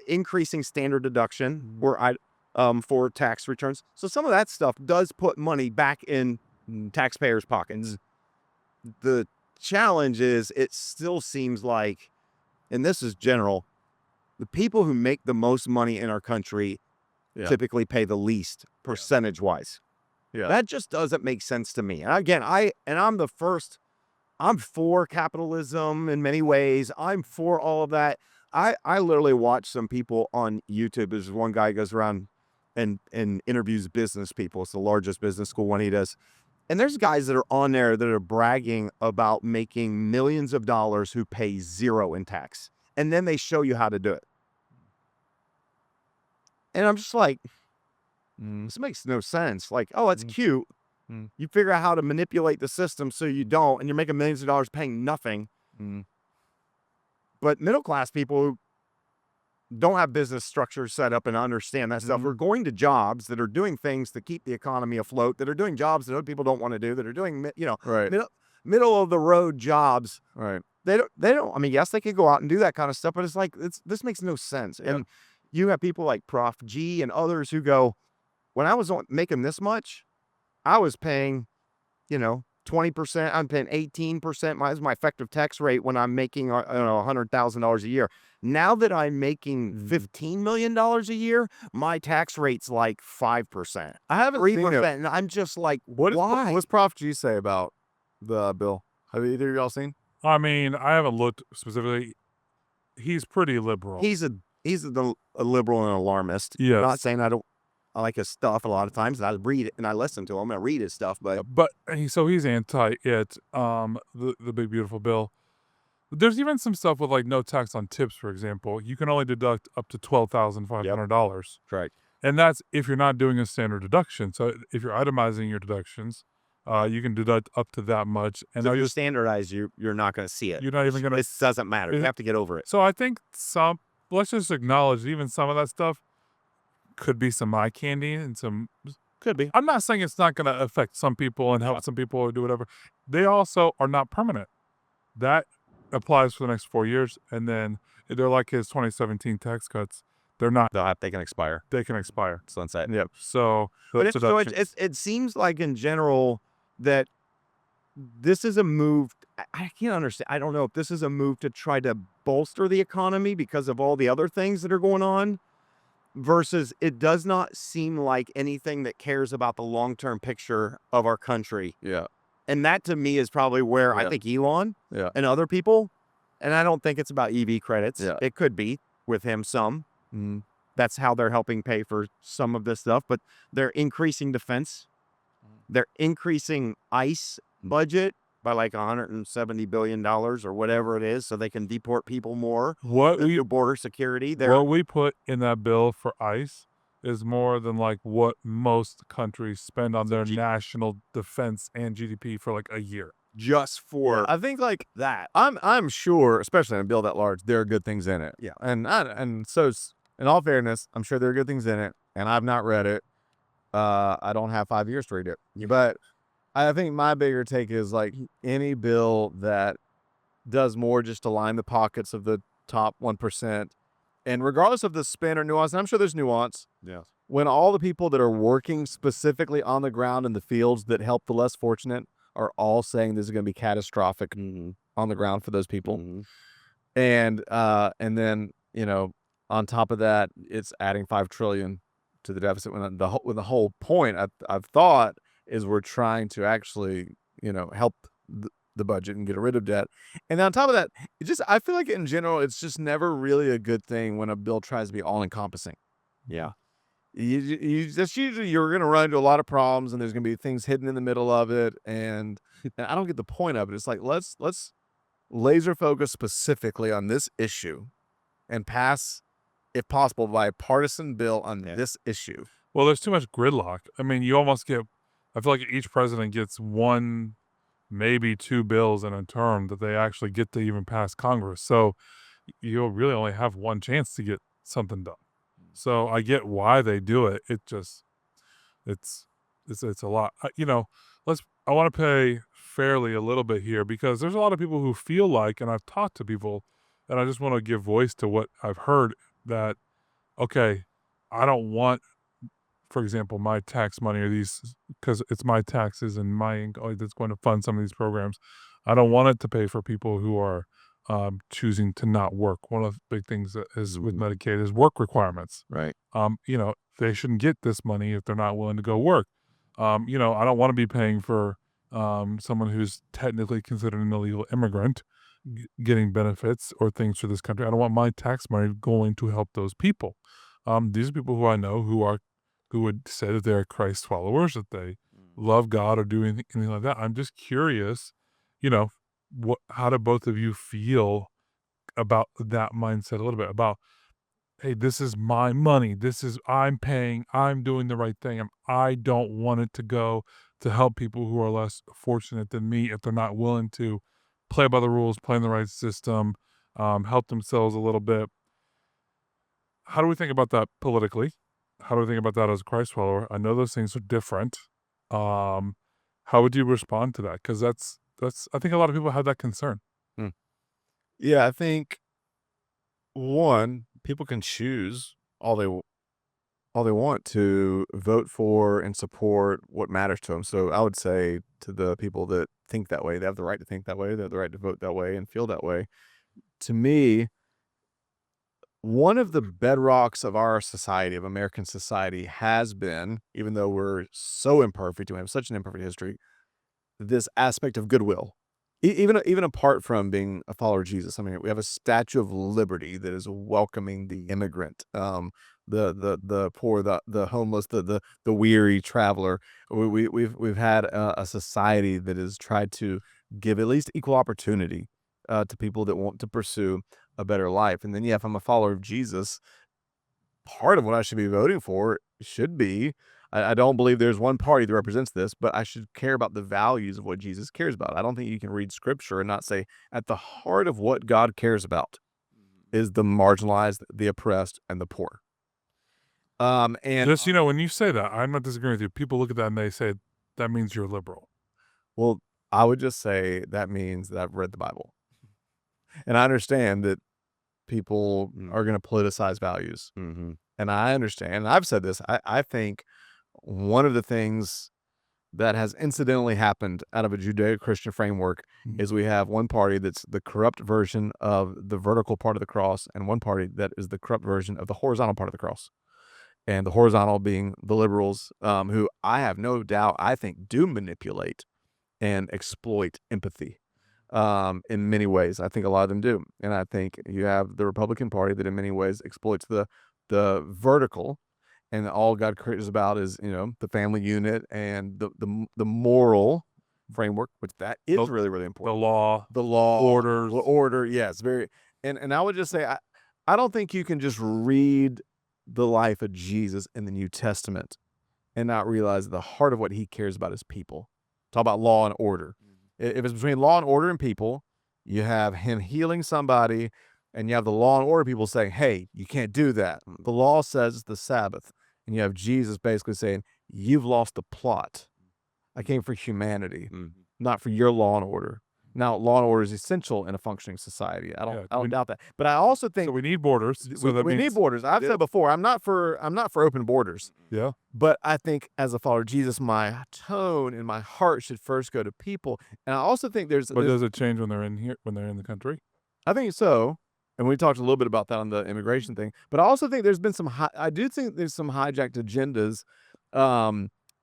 increasing standard deduction for tax returns. So some of that stuff does put money back in taxpayers' pockets. The challenge is it still seems like, and this is general, the people who make the most money in our country typically pay the least percentage-wise. Yeah. That just doesn't make sense to me. And again, I'm the first. I'm for capitalism in many ways. I'm for all of that. I literally watch some people on YouTube. There's one guy who goes around and interviews business people. It's the largest business school one he does. And there's guys that are on there that are bragging about making millions of dollars who pay zero in tax. And then they show you how to do it. And I'm just like, this makes no sense. Like, oh, it's cute. You figure out how to manipulate the system so you don't, and you're making millions of dollars paying nothing. But middle class people who don't have business structures set up and understand that stuff are going to jobs that are doing things to keep the economy afloat, that are doing jobs that other people don't want to do, that are doing, middle of the road jobs. Right. They don't, I mean, yes, they could go out and do that kind of stuff, but it's like, this makes no sense. Yeah. And you have people like Prof G and others who go, when I was making this much, I was paying, 20%. I'm paying 18%. That's my effective tax rate when I'm making, $100,000 a year. Now that I'm making $15 million a year, my tax rate's like 5%. I haven't 3%. seen it. And I'm just like, Why? why? What's Prof G say about the bill? Have either of y'all seen? I mean, I haven't looked specifically. He's pretty liberal. He's a liberal and alarmist. Yes. Not saying I like his stuff a lot of times, and I read it and I listen to him and I read his stuff, but he's anti it, the big beautiful bill. There's even some stuff with like no tax on tips, for example. You can only deduct up to $12,500. correct. And that's if you're not doing a standard deduction. So if you're itemizing your deductions, You can deduct up to that much, and So I if you just standardize, you're not going to see it. you're not even gonna. It doesn't matter. You have to get over it. So I think let's just acknowledge even some of that stuff could be some eye candy and some. Could be. I'm not saying it's not going to affect some people and help some people or do whatever. They also are not permanent. That applies for the next 4 years, and then they're like his 2017 tax cuts. They're not. They can expire. They can expire. Sunset. Yep. So, But it seems like in general that this is a move. I can't understand. I don't know if this is a move to try to bolster the economy because of all the other things that are going on, versus it does not seem like anything that cares about the long-term picture of our country. Yeah. And that to me is probably where I think Elon and other people, and I don't think it's about EV credits. Yeah. It could be with him some. That's how they're helping pay for some of this stuff, but they're increasing defense. They're increasing ICE budget by like $170 billion or whatever it is, so they can deport people more. Border security. What we put in that bill for ICE is more than like what most countries spend on their national defense and GDP for like a year. Just for I think like that. I'm sure, especially in a bill that large, there are good things in it. Yeah. And so in all fairness, I'm sure there are good things in it, and I've not read it. I don't have 5 years to read it. But I think my bigger take is like any bill that does more just to line the pockets of the top 1%, and regardless of the spin or nuance, and I'm sure there's nuance. Yeah. When all the people that are working specifically on the ground in the fields that help the less fortunate are all saying this is going to be catastrophic on the ground for those people. And then, on top of that, it's adding $5 trillion to the deficit when the whole point I've thought is we're trying to actually, help the budget and get rid of debt. And on top of that, I feel like in general, it's just never really a good thing when a bill tries to be all encompassing. Yeah. That's usually you're going to run into a lot of problems, and there's going to be things hidden in the middle of it. And I don't get the point of it. It's like, let's laser focus specifically on this issue and pass, if possible, by a partisan bill on this issue. Well, there's too much gridlock. I mean, you almost get, I feel like each president gets one, maybe two bills in a term that they actually get to even pass Congress. So you'll really only have one chance to get something done. So I get why they do it. It just, it's a lot. I want to pay fairly a little bit here, because there's a lot of people who feel like, and I've talked to people, and I just want to give voice to what I've heard, that, okay, I don't want, for example, my tax money or these, because it's my taxes and my income that's going to fund some of these programs. I don't want it to pay for people who are choosing to not work. One of the big things that is with Medicaid is work requirements. Right. They shouldn't get this money if they're not willing to go work. I don't want to be paying for someone who's technically considered an illegal immigrant getting benefits or things for this country. I don't want my tax money going to help those people. These are people who I know who would say that they're Christ followers, that they love God or do anything like that. I'm just curious, how do both of you feel about that mindset a little bit, about, hey, this is my money. I'm paying, I'm doing the right thing. I don't want it to go to help people who are less fortunate than me if they're not willing to play by the rules, play in the right system, help themselves a little bit. How do we think about that politically? How do we think about that as a Christ follower? I know those things are different. How would you respond to that? Because that's I think a lot of people have that concern. Yeah, I think one, people can choose all they want to vote for and support what matters to them. So I would say to the people that think that way, they have the right to think that way, they have the right to vote that way and feel that way. To me, one of the bedrocks of our society, of American society, has been, even though we're so imperfect, we have such an imperfect history, this aspect of goodwill. Even apart from being a follower of Jesus, I mean, we have a Statue of Liberty that is welcoming the immigrant, the poor, the homeless, the weary traveler. We've had a society that has tried to give at least equal opportunity to people that want to pursue a better life. And then, if I'm a follower of Jesus, part of what I should be voting for should be, I don't believe there's one party that represents this, but I should care about the values of what Jesus cares about. I don't think you can read scripture and not say at the heart of what God cares about is the marginalized, the oppressed, and the poor. And Just, when you say that, I'm not disagreeing with you. People look at that and they say, that means you're liberal. well, I would just say that means that I've read the Bible. And I understand that people are going to politicize values. And I understand, and I've said this, I think one of the things that has incidentally happened out of a Judeo-Christian framework is we have one party that's the corrupt version of the vertical part of the cross and one party that is the corrupt version of the horizontal part of the cross. And the horizontal being the liberals, who I have no doubt, I think, do manipulate and exploit empathy in many ways. I think a lot of them do. And I think you have the Republican Party that in many ways exploits the vertical, and all God cares about is, the family unit and the moral framework, which that is really, really important. The law, order. Yes. Very. And I would just say, I don't think you can just read the life of Jesus in the New Testament and not realize the heart of what he cares about is people. Talk about law and order. If it's between law and order and people, you have him healing somebody, and you have the law and order people saying, hey, you can't do that. The law says it's the Sabbath. And you have Jesus basically saying, you've lost the plot. I came for humanity, not for your law and order. Now, law and order is essential in a functioning society. I don't doubt that. But I also think we need borders. We need borders. I've said before, I'm not for open borders. Yeah. But I think as a follower of Jesus, my tone and my heart should first go to people. And I also think there's. But does it change when they're in here, when they're in the country? I think so. And we talked a little bit about that on the immigration thing. But I also think there's been I do think there's some hijacked agendas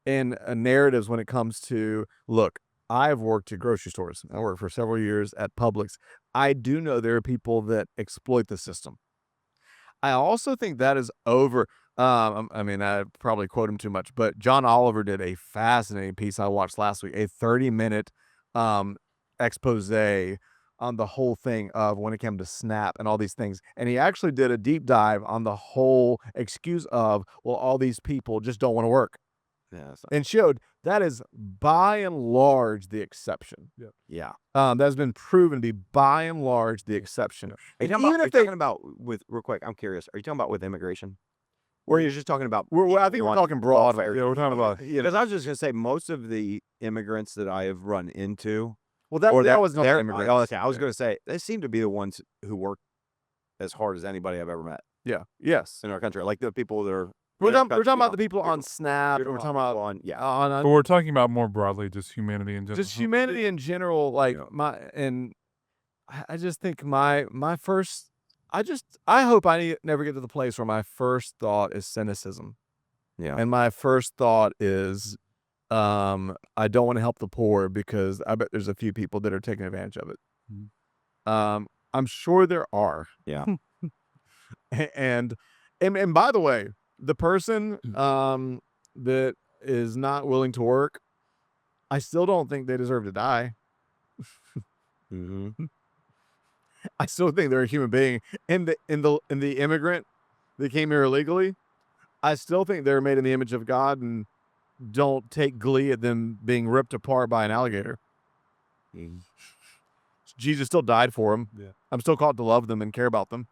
and narratives when it comes to, look, I've worked at grocery stores. I worked for several years at Publix. I do know there are people that exploit the system. I also think that is over. I mean, I probably quote him too much, but John Oliver did a fascinating piece I watched last week, a 30-minute expose on the whole thing of when it came to SNAP and all these things. And he actually did a deep dive on the whole excuse of, well, all these people just don't want to work. Yeah, and showed that is by and large the exception. Yeah. That's been proven to be by and large the exception. Are you talking about with, real quick, I'm curious, are you talking about with immigration? Or you're just talking about? I think we're talking broad. Yeah, we're talking about. Because I was just going to say, most of the immigrants that I have run into. Well, that was not immigrants. Oh, okay. I was going to say, they seem to be the ones who work as hard as anybody I've ever met. Yeah. Yes. In our country. Like the people that are. We're talking about the people on SNAP. We're talking about but we're talking about more broadly just humanity in general. Just humanity in general. Like I just think my first. I hope I never get to the place where my first thought is cynicism. Yeah. And my first thought is, I don't want to help the poor because I bet there's a few people that are taking advantage of it. I'm sure there are. Yeah. and by the way, the person that is not willing to work, I still don't think they deserve to die. I still think they're a human being. And the immigrant that came here illegally, I still think they're made in the image of God, and don't take glee at them being ripped apart by an alligator. Jesus still died for them. Yeah. I'm still called to love them and care about them.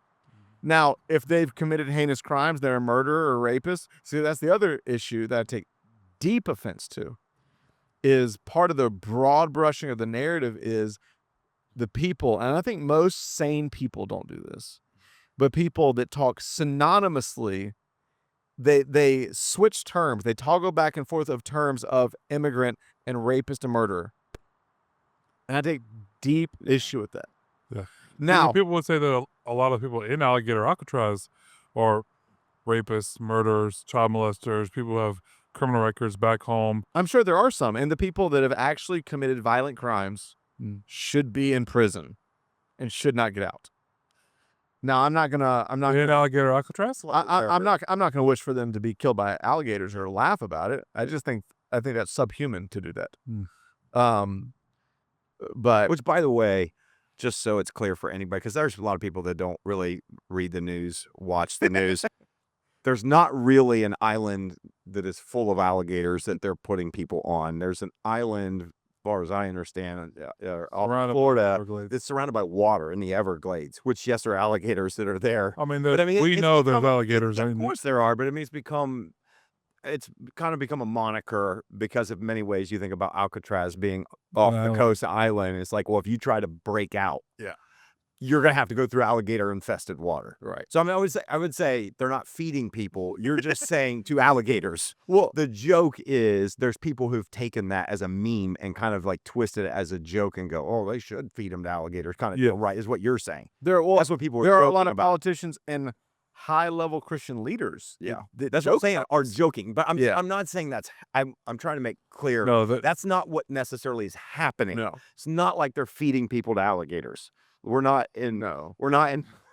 Now, if they've committed heinous crimes, they're a murderer or rapist. See, that's the other issue that I take deep offense to, is part of the broad brushing of the narrative is the people, and I think most sane people don't do this, but people that talk synonymously, they switch terms. They toggle back and forth of terms of immigrant and rapist and murderer. And I take deep issue with that. Yeah. Now, people would say that a lot of people in Alligator Alcatraz are rapists, murderers, child molesters, people who have criminal records back home. I'm sure there are some, and the people that have actually committed violent crimes should be in prison and should not get out. Now, I'm not in Alligator Alcatraz. I'm not gonna wish for them to be killed by alligators or laugh about it. I think that's subhuman to do that. But which, by the way, just so it's clear for anybody, because there's a lot of people that don't really read the news, watch the news. there's not really an island that is full of alligators that they're putting people on. There's an island, as far as I understand, off Surrounded by Florida, Everglades. that's surrounded by water in the Everglades, which, yes, there are alligators that are there. I mean, But I mean, we it's know there's become, alligators. of course there are, but I mean, it's kind of become a moniker because of many ways. You think about Alcatraz being off the coast island. It's like, well, if you try to break out, you're going to have to go through alligator infested water. Right. So I mean, I would say they're not feeding people. You're just saying to alligators. Well, the joke is there's people who've taken that as a meme and kind of like twisted it as a joke and go, oh, they should feed them to alligators. Kind of right is what you're saying. That's what people are. There are a lot of politicians and high-level Christian leaders. Yeah, that's what I'm saying. Are joking, but I'm not saying that's. I'm trying to make clear. No, that's not what necessarily is happening. No, it's not like they're feeding people to alligators. We're not in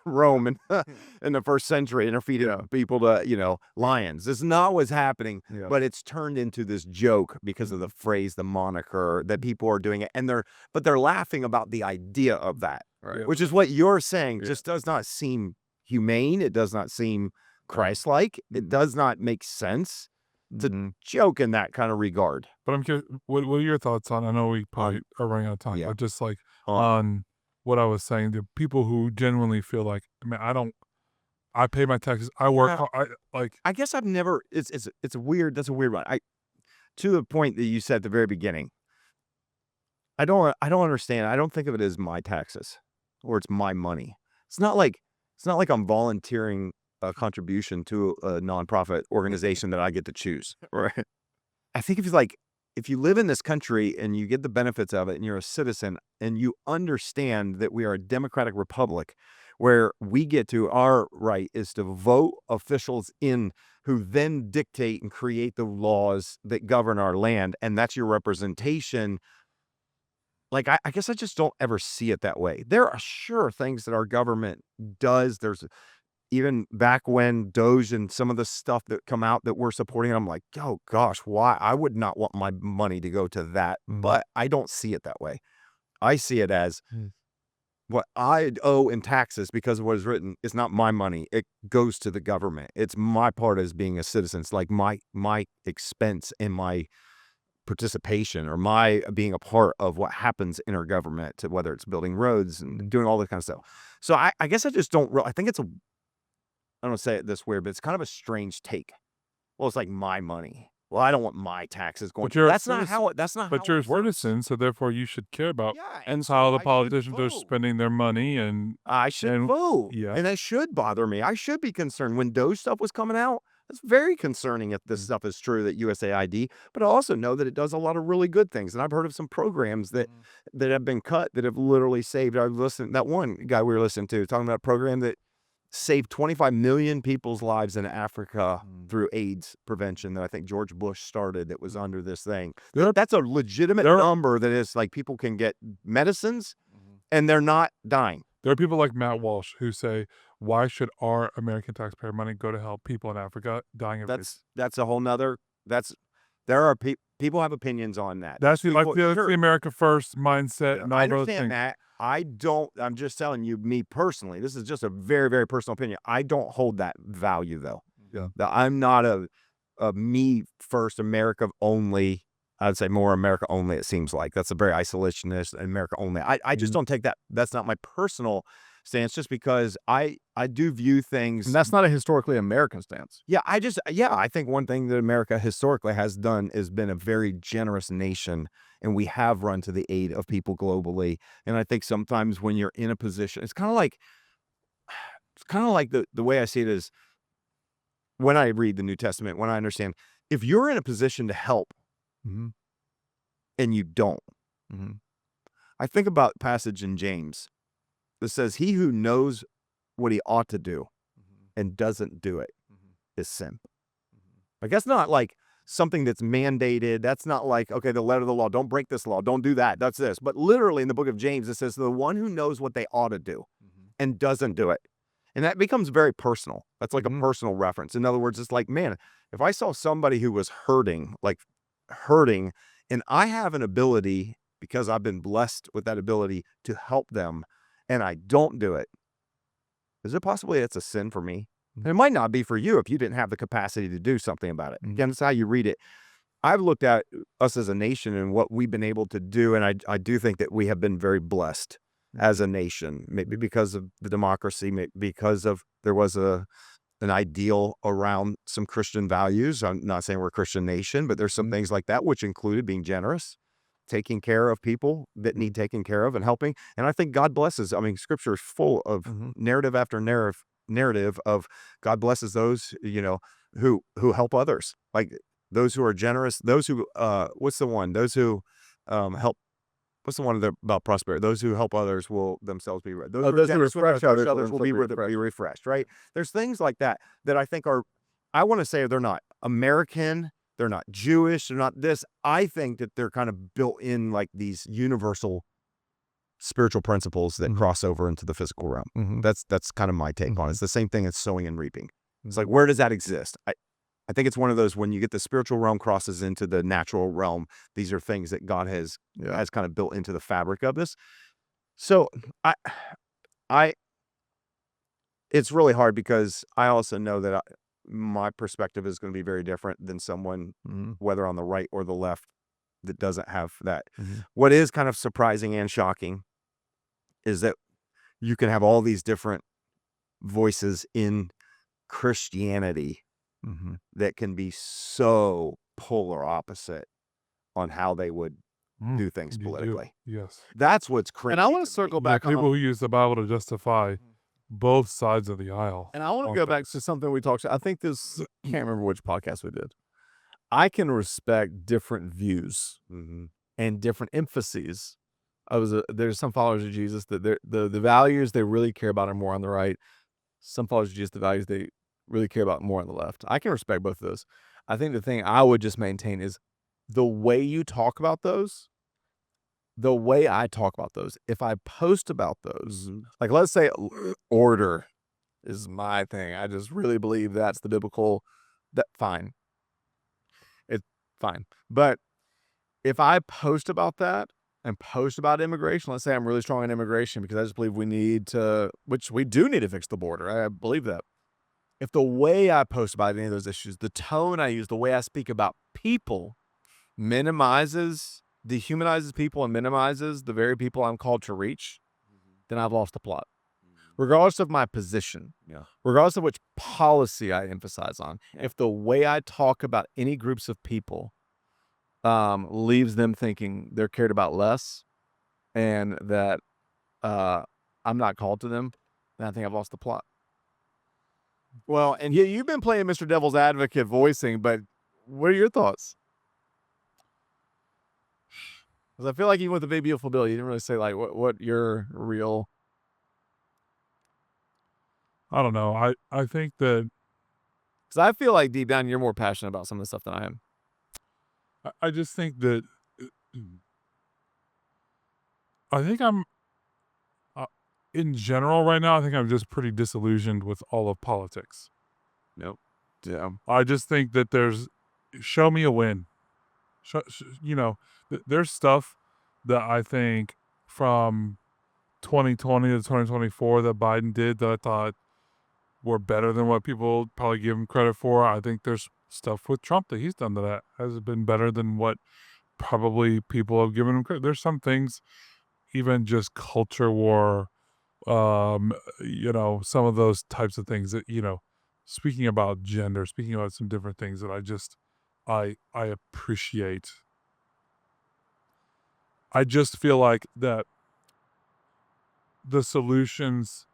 Rome in the first century and they're feeding people to lions. It's not what's happening, but it's turned into this joke because of the phrase, the moniker that people are doing it, and they're laughing about the idea of that, right? Which is what you're saying. Just does not seem humane. It does not seem Christ-like. It does not make sense to joke in that kind of regard. But I'm curious, what are your thoughts on? I know we probably are running out of time, but just like on what I was saying, the people who genuinely feel like, man, I pay my taxes, I work hard, I guess I've never. It's a weird. That's a weird one. To the point that you said at the very beginning, I don't understand. I don't think of it as my taxes or it's my money. It's not like I'm volunteering a contribution to a nonprofit organization that I get to choose. Right. I think if you live in this country and you get the benefits of it and you're a citizen and you understand that we are a democratic republic where we get to, our right is to vote officials in who then dictate and create the laws that govern our land, and that's your representation. Like, I guess I just don't ever see it that way. There are sure things that our government does. There's even back when Doge and some of the stuff that come out that we're supporting, I'm like, oh gosh, why? I would not want my money to go to that, but I don't see it that way. I see it as what I owe in taxes because of what is written is not my money. It goes to the government. It's my part as being a citizen. It's like my expense and my participation or my being a part of what happens in our government, to whether it's building roads and doing all that kind of stuff. So I guess I just don't I think it's I don't say it this weird, but it's kind of a strange take. Well, it's like my money. Well, I don't want my taxes going. That's not how it But you're a citizen, so therefore you should care about how the politicians are spending their money, and I should vote. Yeah, and that should bother me. I should be concerned when Doge stuff was coming out. It's very concerning if this stuff is true, that USAID, but I also know that it does a lot of really good things. And I've heard of some programs that have been cut that have literally saved. I've listened, that one guy we were listening to talking about a program that saved 25 million people's lives in Africa through AIDS prevention that I think George Bush started, that was under this thing. That's a legitimate number that is like people can get medicines and they're not dying. There are people like Matt Walsh who say, why should our American taxpayer money go to help people in Africa dying of AIDS? That's a whole nother, there are people have opinions on that. That's the America First mindset. And all I those understand things. that. I'm just telling you, me personally, this is just a very, very personal opinion. I don't hold that value though. Yeah. I'm not a me first, America only. I'd say more America only. It seems like that's a very isolationist, America only. I just don't take that. That's not my personal stance, just because I do view things. And that's not a historically American stance. Yeah, I think one thing that America historically has done is been a very generous nation, and we have run to the aid of people globally. And I think sometimes when you're in a position, it's kind of like the way I see it is when I read the New Testament, when I understand, if you're in a position to help and you don't, I think about a passage in James that says, he who knows what he ought to do and doesn't do it is sin. Like, that's not like something that's mandated. That's not like, okay, the letter of the law, don't break this law, don't do that. That's this. But literally in the book of James, it says the one who knows what they ought to do and doesn't do it. And that becomes very personal. That's like a personal reference. In other words, it's like, man, if I saw somebody who was hurting, and I have an ability, because I've been blessed with that ability to help them, and I don't do it, is it possibly it's a sin for me? And it might not be for you if you didn't have the capacity to do something about it. Mhm. Again, it's how you read it. I've looked at us as a nation and what we've been able to do, and I do think that we have been very blessed as a nation, maybe because of the democracy, because of there was an ideal around some Christian values. I'm not saying we're a Christian nation, but there's some things like that, which included being generous, taking care of people that need taken care of, and helping. And I think God blesses. I mean, Scripture is full of narrative after narrative of God blesses those, who help others, like those who are generous, those who what's the one? Those who help. What's the one about prosperity? Those who help others will themselves be those who those who generous refresh others will be refreshed. Right? There's things like that I think are. I want to say they're not American. They're not Jewish. They're not this. I think that they're kind of built in like these universal spiritual principles that cross over into the physical realm. That's kind of my take on it. It's the same thing as sowing and reaping. It's like, where does that exist? I think it's one of those when you get the spiritual realm crosses into the natural realm. These are things that God has kind of built into the fabric of this. So it's really hard because I also know that my perspective is going to be very different than someone, whether on the right or the left, that doesn't have that. What is kind of surprising and shocking is that you can have all these different voices in Christianity that can be so polar opposite on how they would do things politically. Yes. That's what's crazy. And I want to circle back people on, who use the Bible to justify both sides of the aisle. and I want to go back to something we talked about. I think this, can't remember which podcast we did. I can respect different views and different emphases. There's some followers of Jesus that the values they really care about are more on the right. Some followers of Jesus, the values they really care about more on the left. I can respect both of those. I think the thing I would just maintain is the way you talk about those, the way I talk about those. If I post about those, like let's say order is my thing. I just really believe that's the biblical, fine. It's fine. But if I post about that and post about immigration, let's say I'm really strong on immigration because I just believe we need to, which we do need to fix the border. I believe that. If the way I post about any of those issues, the tone I use, the way I speak about people dehumanizes people and minimizes the very people I'm called to reach, then I've lost the plot. Regardless of my position, regardless of which policy I emphasize on, if the way I talk about any groups of people leaves them thinking they're cared about less and that I'm not called to them, then I think I've lost the plot. Well, and you've been playing Mr. Devil's Advocate voicing, but what are your thoughts? Because I feel like even with the Big Beautiful Bill, you didn't really say like what your real. I don't know. I think that Because I feel like deep down you're more passionate about some of the stuff than I am. I just think that I think I'm in general right now. I think I'm just pretty disillusioned with all of politics. Nope. Yeah. I just think that show me a win. There's stuff that I think from 2020 to 2024 that Biden did that I thought were better than what people probably give him credit for. I think there's stuff with Trump that he's done that has been better than what probably people have given him credit. There's some things, even just culture war, some of those types of things that, speaking about gender, speaking about some different things that I appreciate. I just feel like that the solutions,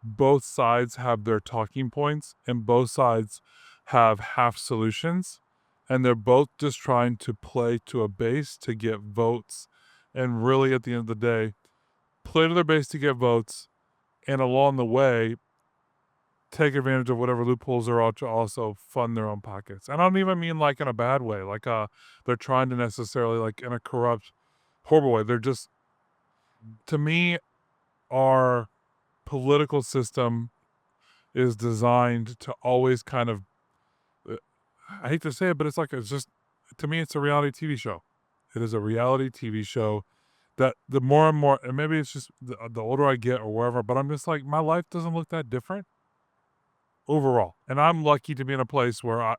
both sides have their talking points and both sides have half solutions, and they're both just trying to play to a base to get votes, and really at the end of the day, play to their base to get votes, and along the way, take advantage of whatever loopholes there are to also fund their own pockets. And I don't even mean like in a bad way, like they're trying to necessarily like in a corrupt, horrible way. They're just, to me, our political system is designed to always kind of, I hate to say it, but it's just, to me, it's a reality TV show. It is a reality TV show that the more and more, and maybe it's just the older I get or wherever, but I'm just like, my life doesn't look that different. overall. And I'm lucky to be in a place where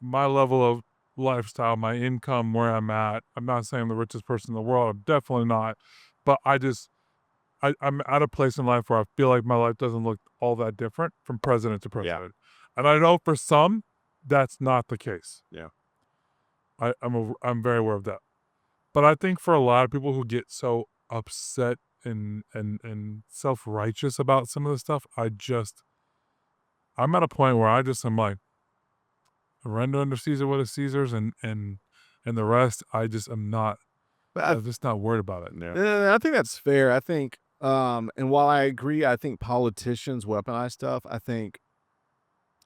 my level of lifestyle, my income, where I'm at. I'm not saying I'm the richest person in the world. I'm definitely not. But I'm at a place in life where I feel like my life doesn't look all that different from president to president. And I know for some, that's not the case. Yeah. I'm very aware of that. But I think for a lot of people who get so upset and self-righteous about some of the stuff, I'm at a point where I'm like, render unto Caesar what is Caesar's, and the rest, I'm just not worried about it. Yeah. I think that's fair. I think, and while I agree, I think politicians weaponize stuff. I think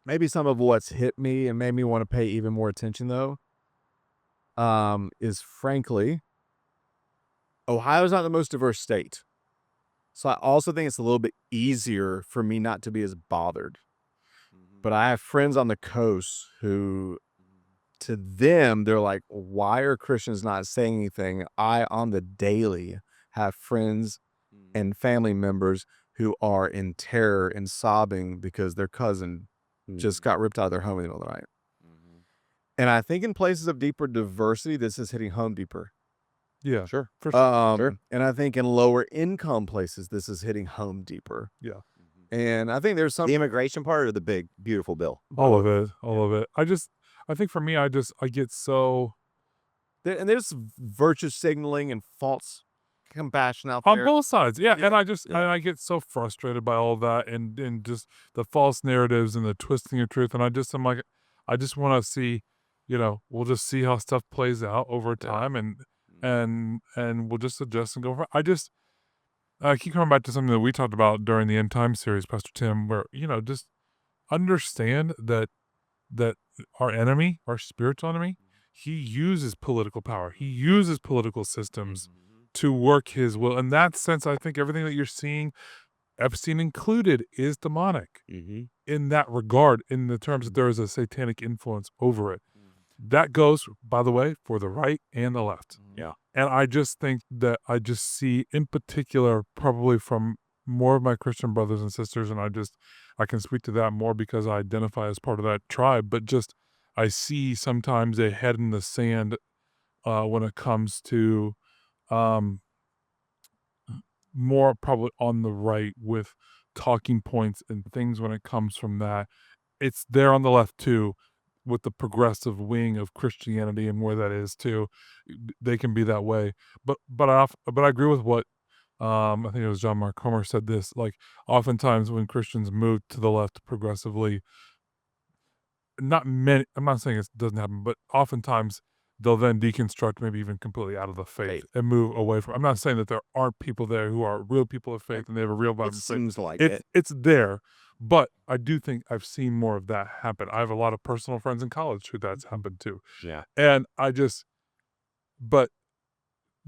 maybe some of what's hit me and made me want to pay even more attention, though, is frankly, Ohio's not the most diverse state. So I also think it's a little bit easier for me not to be as bothered. But I have friends on the coast who, to them, they're like, why are Christians not saying anything? I, on the daily, have friends and family members who are in terror and sobbing because their cousin just got ripped out of their home in the middle of the night. And I think in places of deeper diversity, this is hitting home deeper. Yeah, Sure. for sure. Sure. And I think in lower income places, this is hitting home deeper. Yeah. And I think there's some The immigration part or the big, beautiful bill? All of it. I think for me, I get so and there's virtue signaling and false compassion out on there. both sides. Yeah. Yeah. And I get so frustrated by all that and just the false narratives and the twisting of truth. And I'm like, I just want to see, we'll just see how stuff plays out over time and we'll just adjust and go for it. I keep coming back to something that we talked about during the End Time series, Pastor Tim, where, just understand that our enemy, our spiritual enemy, he uses political power. He uses political systems to work his will. In that sense, I think everything that you're seeing, Epstein included, is demonic in that regard, in the terms that there is a satanic influence over it. That goes, by the way, for the right and the left. Yeah. And I just think that I just see, in particular, probably from more of my Christian brothers and sisters, and I can speak to that more because I identify as part of that tribe, but just I see sometimes a head in the sand when it comes to more probably on the right with talking points and things when it comes from that. It's there on the left too, with the progressive wing of Christianity and where that is too. They can be that way. But I agree with what I think it was John Mark Comer said this, like oftentimes when Christians move to the left progressively, not many, I'm not saying it doesn't happen, but oftentimes they'll then deconstruct maybe even completely out of the faith and move away from. I'm not saying that there aren't people there who are real people of faith and they have a real It vibrant faith. seems like it. It's there, but I do think I've seen more of that happen. I have a lot of personal friends in college who that's happened to. Yeah. And but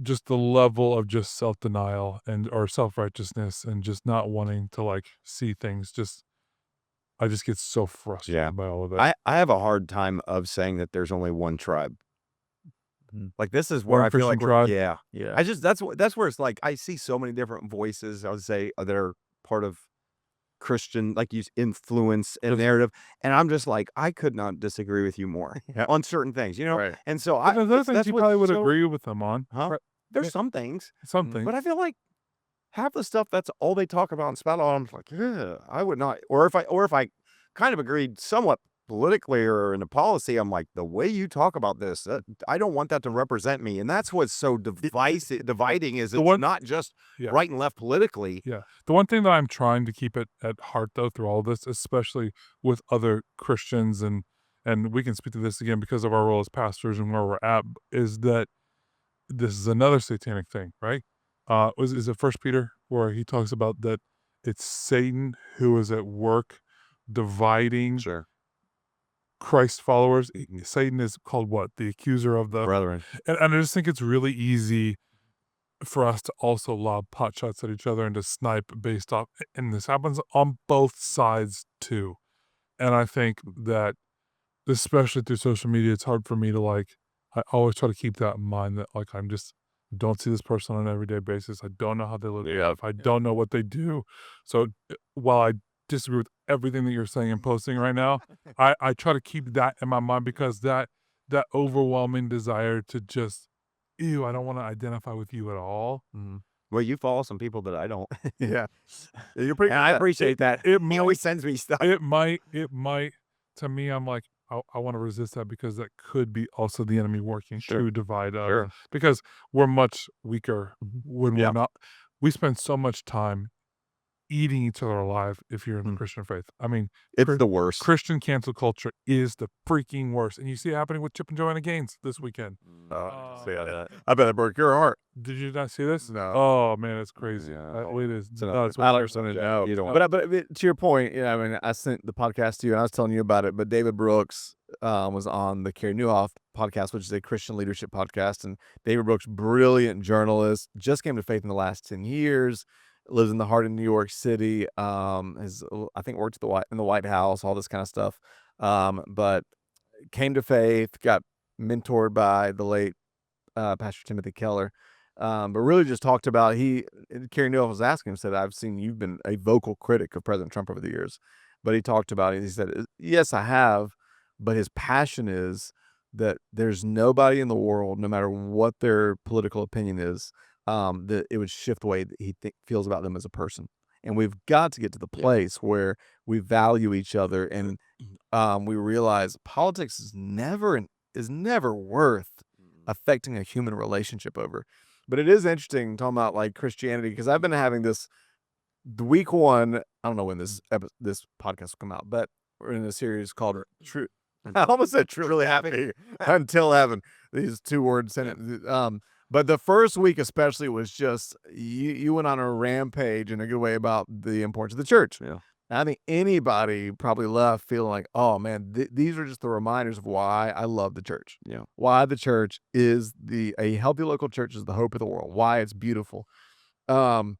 just the level of just self-denial or self-righteousness and just not wanting to like see things, I just get so frustrated by all of that. I have a hard time of saying that there's only one tribe. Like this is where One I feel like Christian tribe? yeah. I just that's where it's like I see so many different voices. I would say that are part of Christian, like use influence and narrative, and I'm just like I could not disagree with you more on certain things, Right. And so But there's other things that's you what's probably would so- agree with them on. Huh? Right. There's Yeah. some things, Something. but I feel like half the stuff that's all they talk about in spat on. I'm like, yeah, I would not. Or if I kind of agreed somewhat politically or in a policy, I'm like, the way you talk about this, I don't want that to represent me. And that's what's so dividing is it's not just right and left politically. Yeah. The one thing that I'm trying to keep it at heart, though, through all this, especially with other Christians, and we can speak to this again because of our role as pastors and where we're at, is that this is another satanic thing, right? Is it First Peter where he talks about that it's Satan who is at work dividing Christ followers. Satan is called what? The accuser of the Brethren. And I just think it's really easy for us to also lob pot shots at each other and to snipe based off, and this happens on both sides too. And I think that, especially through social media, it's hard for me to I always try to keep that in mind that don't see this person on an everyday basis. I don't know how they live. I don't know what they do. So while I disagree with everything that you're saying and posting right now. I try to keep that in my mind because that overwhelming desire to just, ew, I don't want to identify with you at all. Well, you follow some people that I don't. Yeah. You're pretty And I appreciate that. He always sends me stuff. It might, to me, I'm like, I want to resist that because that could be also the enemy working to divide us. Because we're much weaker when we're not. We spend so much time eating each other alive if you're in the Christian faith. I mean, It's the worst. Christian cancel culture is the freaking worst. And you see it happening with Chip and Joanna Gaines this weekend. I bet it broke your heart. Did you not see this? No. Oh, man, it's crazy. Yeah. It is. It's I understand it. No. You don't But to your point, I mean, I sent the podcast to you and I was telling you about it, but David Brooks was on the Carey Nieuwhof podcast, which is a Christian leadership podcast. And David Brooks, brilliant journalist, just came to faith in the last 10 years, lives in the heart of New York City, has, I think, worked in the White House, all this kind of stuff. But came to faith, got mentored by the late Pastor Timothy Keller. But really just talked about, Carey Nieuwhof was asking him, said, I've seen you've been a vocal critic of President Trump over the years. But he talked about it. He said, yes, I have. But his passion is that there's nobody in the world, no matter what their political opinion is, that it would shift the way that he feels about them as a person. And we've got to get to the place where we value each other and we realize politics is never worth affecting a human relationship over. But it is interesting talking about like Christianity, because I've been having this week one. I don't know when this podcast will come out, but we're in a series called True. I almost said truly happy until heaven. These 2-word sentences. But the first week especially was just you went on a rampage in a good way about the importance of the church. Yeah. And I think anybody probably left feeling like, oh man, these are just the reminders of why I love the church. Yeah. Why the church is a healthy local church is the hope of the world. Why it's beautiful. But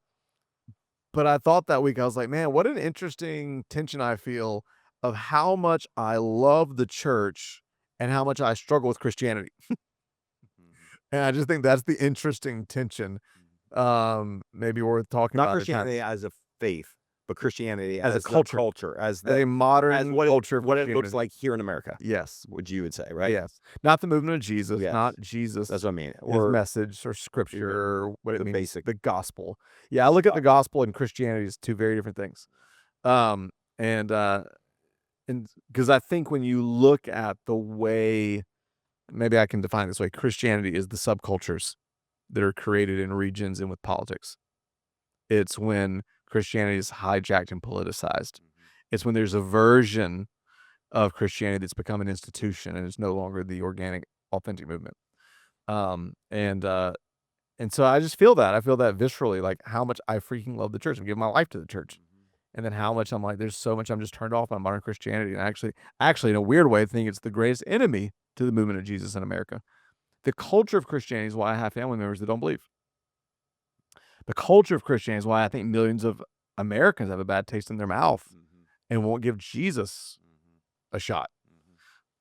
I thought that week, I was like, man, what an interesting tension I feel of how much I love the church and how much I struggle with Christianity. And I just think that's the interesting tension. Maybe worth talking about. Not Christianity as a faith, but Christianity as a culture, as a modern culture, what it looks like here in America. Yes, what you would say, right? Yes, not the movement of Jesus, not Jesus. That's what I mean, or his message or scripture, or what it means, basic, the gospel. Yeah, I look at the gospel and Christianity as two very different things. And because I think when you look at the way, maybe I can define it this way, Christianity is the subcultures that are created in regions and with politics. It's when Christianity is hijacked and politicized. It's when there's a version of Christianity that's become an institution and it's no longer the organic, authentic movement. And so I just feel that. I feel that viscerally, like how much I freaking love the church. I'm giving my life to the church. And then how much I'm like, there's so much I'm just turned off by modern Christianity. And actually, in a weird way, I think it's the greatest enemy to the movement of Jesus in America. The culture of Christianity is why I have family members that don't believe. The culture of Christianity is why I think millions of Americans have a bad taste in their mouth and won't give Jesus a shot.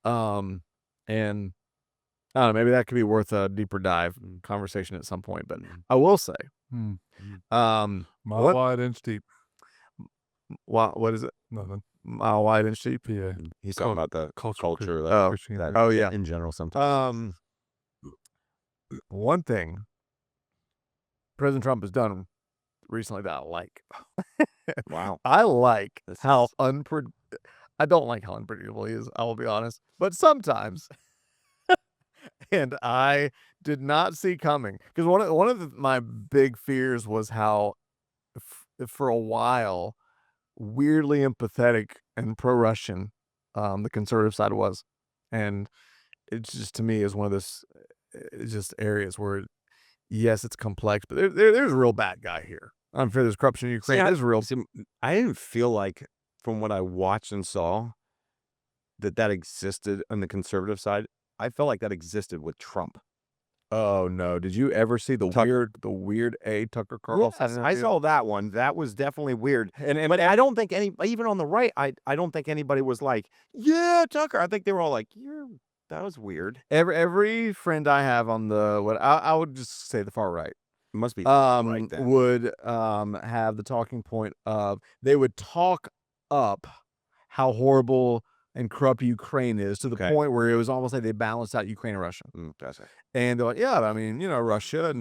And I don't know, maybe that could be worth a deeper dive conversation at some point. But I will say, mile wide, inch deep. What is it? Nothing. Mile wide, inch deep. Yeah, he's talking about the culture. Yeah. In general, sometimes. One thing President Trump has done recently that I like. Wow. I like how I don't like how unpredictable he is, I will be honest. But sometimes, and I did not see coming, because one of my big fears was how, for a while, weirdly empathetic and pro-Russian the conservative side was. And it's just, to me, is one of those just areas where, yes, it's complex, but there's a real bad guy here. I'm sure there's corruption in Ukraine. There's real. I didn't feel like, from what I watched and saw, that existed on the conservative side. I felt like that existed with Trump. Oh no! Did you ever see the weird Tucker Carlson? Yes, I saw that one. That was definitely weird. But I don't think even on the right, I don't think anybody was like, yeah, Tucker. I think they were all like, that was weird. Every friend I have on the I would just say the far right. It must be right then. Would have the talking point of, they would talk up how horrible and corrupt Ukraine is to the Okay. point where it was almost like they balanced out Ukraine and Russia. Gotcha. And they're like, yeah, I mean, Russia.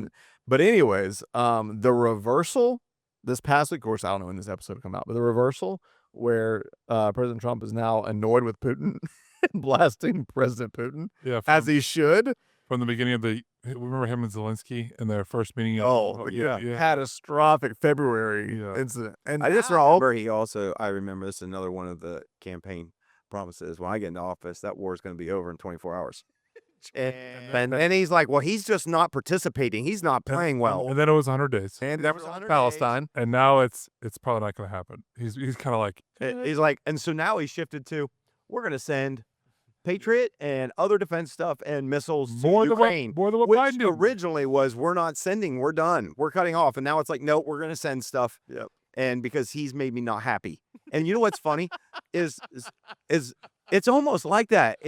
But anyways, the reversal this past week, of course, I don't know when this episode will come out, but the reversal where President Trump is now annoyed with Putin and blasting President Putin, Yeah, as he should. from the beginning of remember him and Zelensky in their first meeting? Yeah. Catastrophic February Yeah. incident. And I just now- remember I remember this is another one of the campaign promises. When I get into office, that war is going to be over in 24 hours. And then he's like, well, he's just not participating. He's not playing well. And then it was 100 days. And that was 100 Palestine. And now it's probably not going to happen. He's kind of like, He's like, and so now he shifted to, we're going to send Patriot and other defense stuff and missiles to Ukraine. More than what Which Biden did. originally was, we're not sending, we're done, we're cutting off. And now it's like, no, we're going to send stuff. Yep. And because he's made me not happy. And you know what's funny is it's almost like that.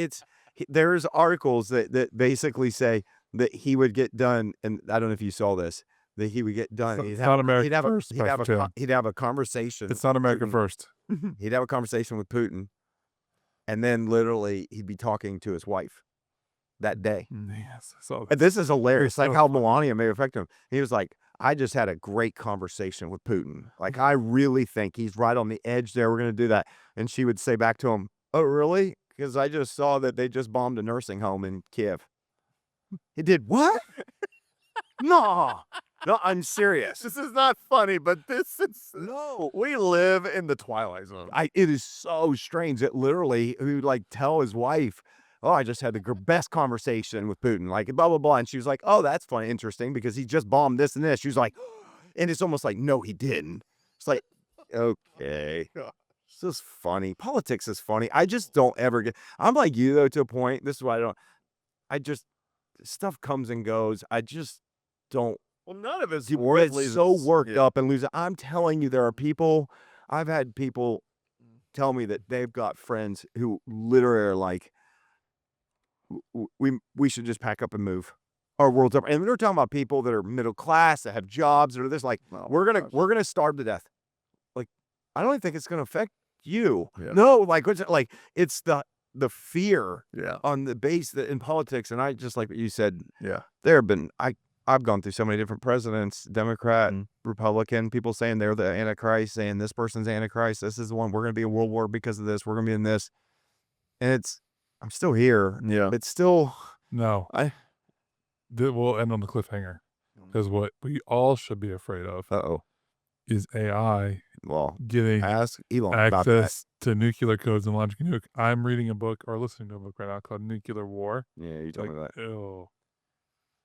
There's articles that basically say that he would get done, and I don't know if you saw this, that he would get done. It's not America first. He'd have a conversation. It's not America Putin. first. He'd have a conversation with Putin, and then literally he'd be talking to his wife that day. Yes. So And this is hilarious. Like so how Melania may affect him. He was like, I just had a great conversation with Putin. Like, I really think he's right on the edge there. We're going to do that. And she would say back to him, oh, really? Because I just saw that they just bombed a nursing home in Kiev. He did what? No, I'm serious. This is not funny, but this is No. we live in the twilight zone. It is so strange that literally he would like tell his wife, oh, I just had the best conversation with Putin, like blah, blah, blah. And she was like, oh, that's funny, interesting because he just bombed this and this. She was like, and it's almost like, no, he didn't. It's like, okay. It's just funny. Politics is funny. I just don't ever I'm like you though, to a point. This is why stuff comes and goes. I just don't. Well, none of it's It's so worked up and losing. I'm telling you, there are people, I've had people tell me that they've got friends who literally are like, we should just pack up and move. Our world's up. And we're talking about people that are middle class, that have jobs, or this like, we're gonna starve to death. Like, I don't even think it's gonna affect you. Yeah. No, like it's the fear Yeah. on the base that in politics. And I just like what you said, Yeah. there have been I've gone through so many different presidents, Democrat, Republican, people saying they're the Antichrist, saying this person's Antichrist, this is the one, we're going to be in World War because of this, we're going to be in this. And I'm still here. Yeah. It's still, no. We'll end on the cliffhanger. Because what we all should be afraid of is AI well, getting ask Elon about that. access to nuclear codes and launching a nuke. I'm reading a book or listening to a book right now called Nuclear War. Yeah, you told me that. Ew.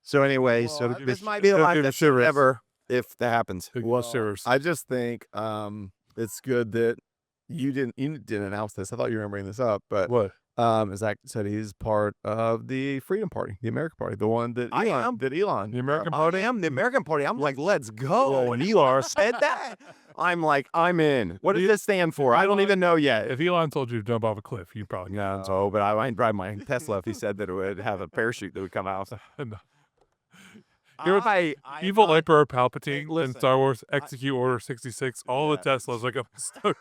So anyway, Well, this might be a life that's ever if that happens. Well, shivers. I just think it's good that you didn't announce this. I thought you were bringing this up, but What? Zach said he's part of the Freedom Party, the American Party, the one that I Elon, am. that Elon. The American Oh, I am the American Party. I'm like, let's go. And Elon said that. I'm like, I'm in. What does this stand for? I don't even know yet. If Elon told you to jump off a cliff, you'd probably No, so, but I might drive my Tesla if he said that it would have a parachute that would come out. No. I Evil Emperor Palpatine in listen, Star Wars, execute Order 66. All the Teslas like a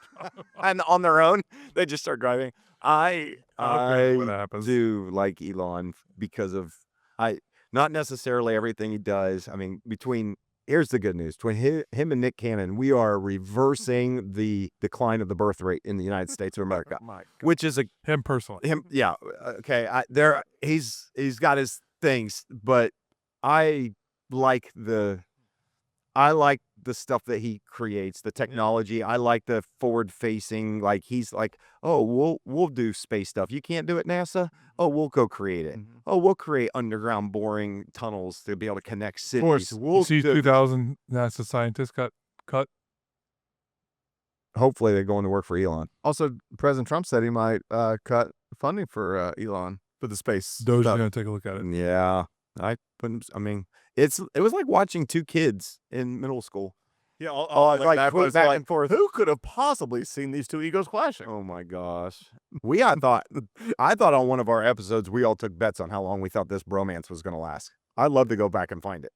and on their own, they just start driving. I what happens. do like Elon because of not necessarily everything he does. I mean, here's the good news. Between him and Nick Cannon, we are reversing the decline of the birth rate in the United States of America, which is Him personally. yeah. Okay. He's got his things, but I like the stuff that he creates, the technology. I like the forward facing, like he's like, oh, we'll do space stuff. You can't do it, NASA? Oh, we'll go create it. Oh, we'll create underground boring tunnels to be able to connect cities. Of course. We'll see do, 2000 NASA scientists got cut. hopefully they're going to work for Elon. Also, President Trump said he might cut funding for Elon for the space. Doge's stuff. going to take a look at it. Yeah. It was like watching two kids in middle school. Yeah, like back and forth. Who could have possibly seen these two egos clashing? Oh my gosh. I thought on one of our episodes, we all took bets on how long we thought this bromance was going to last. I'd love to go back and find it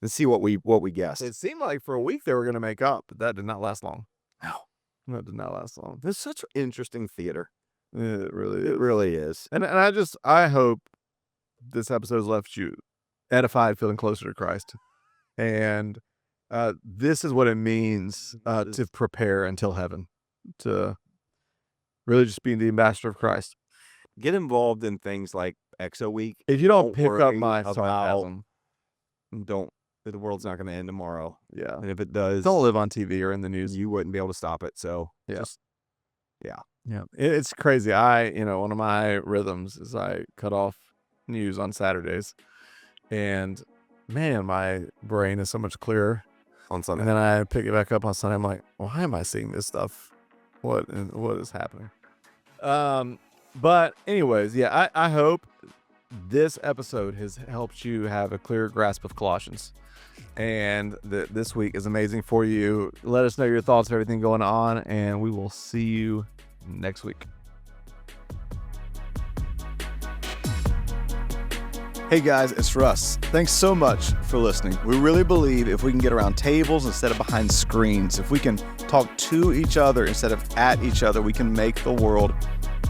and see what we guessed. It seemed like for a week they were going to make up, but that did not last long. No. That did not last long. It's such interesting theater. It really It is. really is. And I hope this episode has left you edified, feeling closer to Christ. And this is what it means to prepare until heaven, to really just be the ambassador of Christ. Get involved in things like Exo Week. If you don't pick up worry my about- sarcasm, The world's not going to end tomorrow. yeah, And if it does, don't live on TV or in the news. you wouldn't be able to stop it. So Yeah. just Yeah, it's crazy. One of my rhythms is I cut off news on Saturdays, and man, my brain is so much clearer. on Sunday. And then I pick it back up on Sunday. I'm like, why am I seeing this stuff? What is happening? But anyways, yeah, I hope this episode has helped you have a clear grasp of Colossians, and that this week is amazing for you. Let us know your thoughts of everything going on, and we will see you next week. Hey guys, it's Russ. Thanks so much for listening. We really believe if we can get around tables instead of behind screens, if we can talk to each other instead of at each other, we can make the world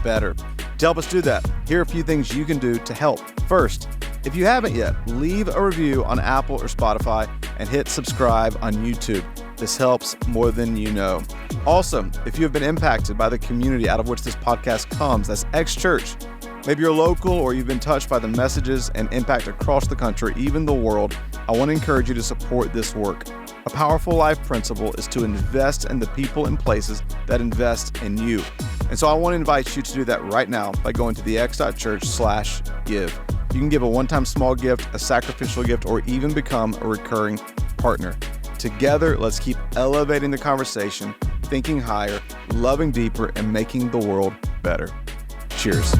better. To help us do that, here are a few things you can do to help. First, if you haven't yet, leave a review on Apple or Spotify and hit subscribe on YouTube. This helps more than you know. Also, if you have been impacted by the community out of which this podcast comes, that's X Church. Maybe you're local or you've been touched by the messages and impact across the country, even the world. I want to encourage you to support this work. A powerful life principle is to invest in the people and places that invest in you. And so I want to invite you to do that right now by going to thex.church/give. You can give a one-time small gift, a sacrificial gift, or even become a recurring partner. Together, let's keep elevating the conversation, thinking higher, loving deeper, and making the world better. Cheers.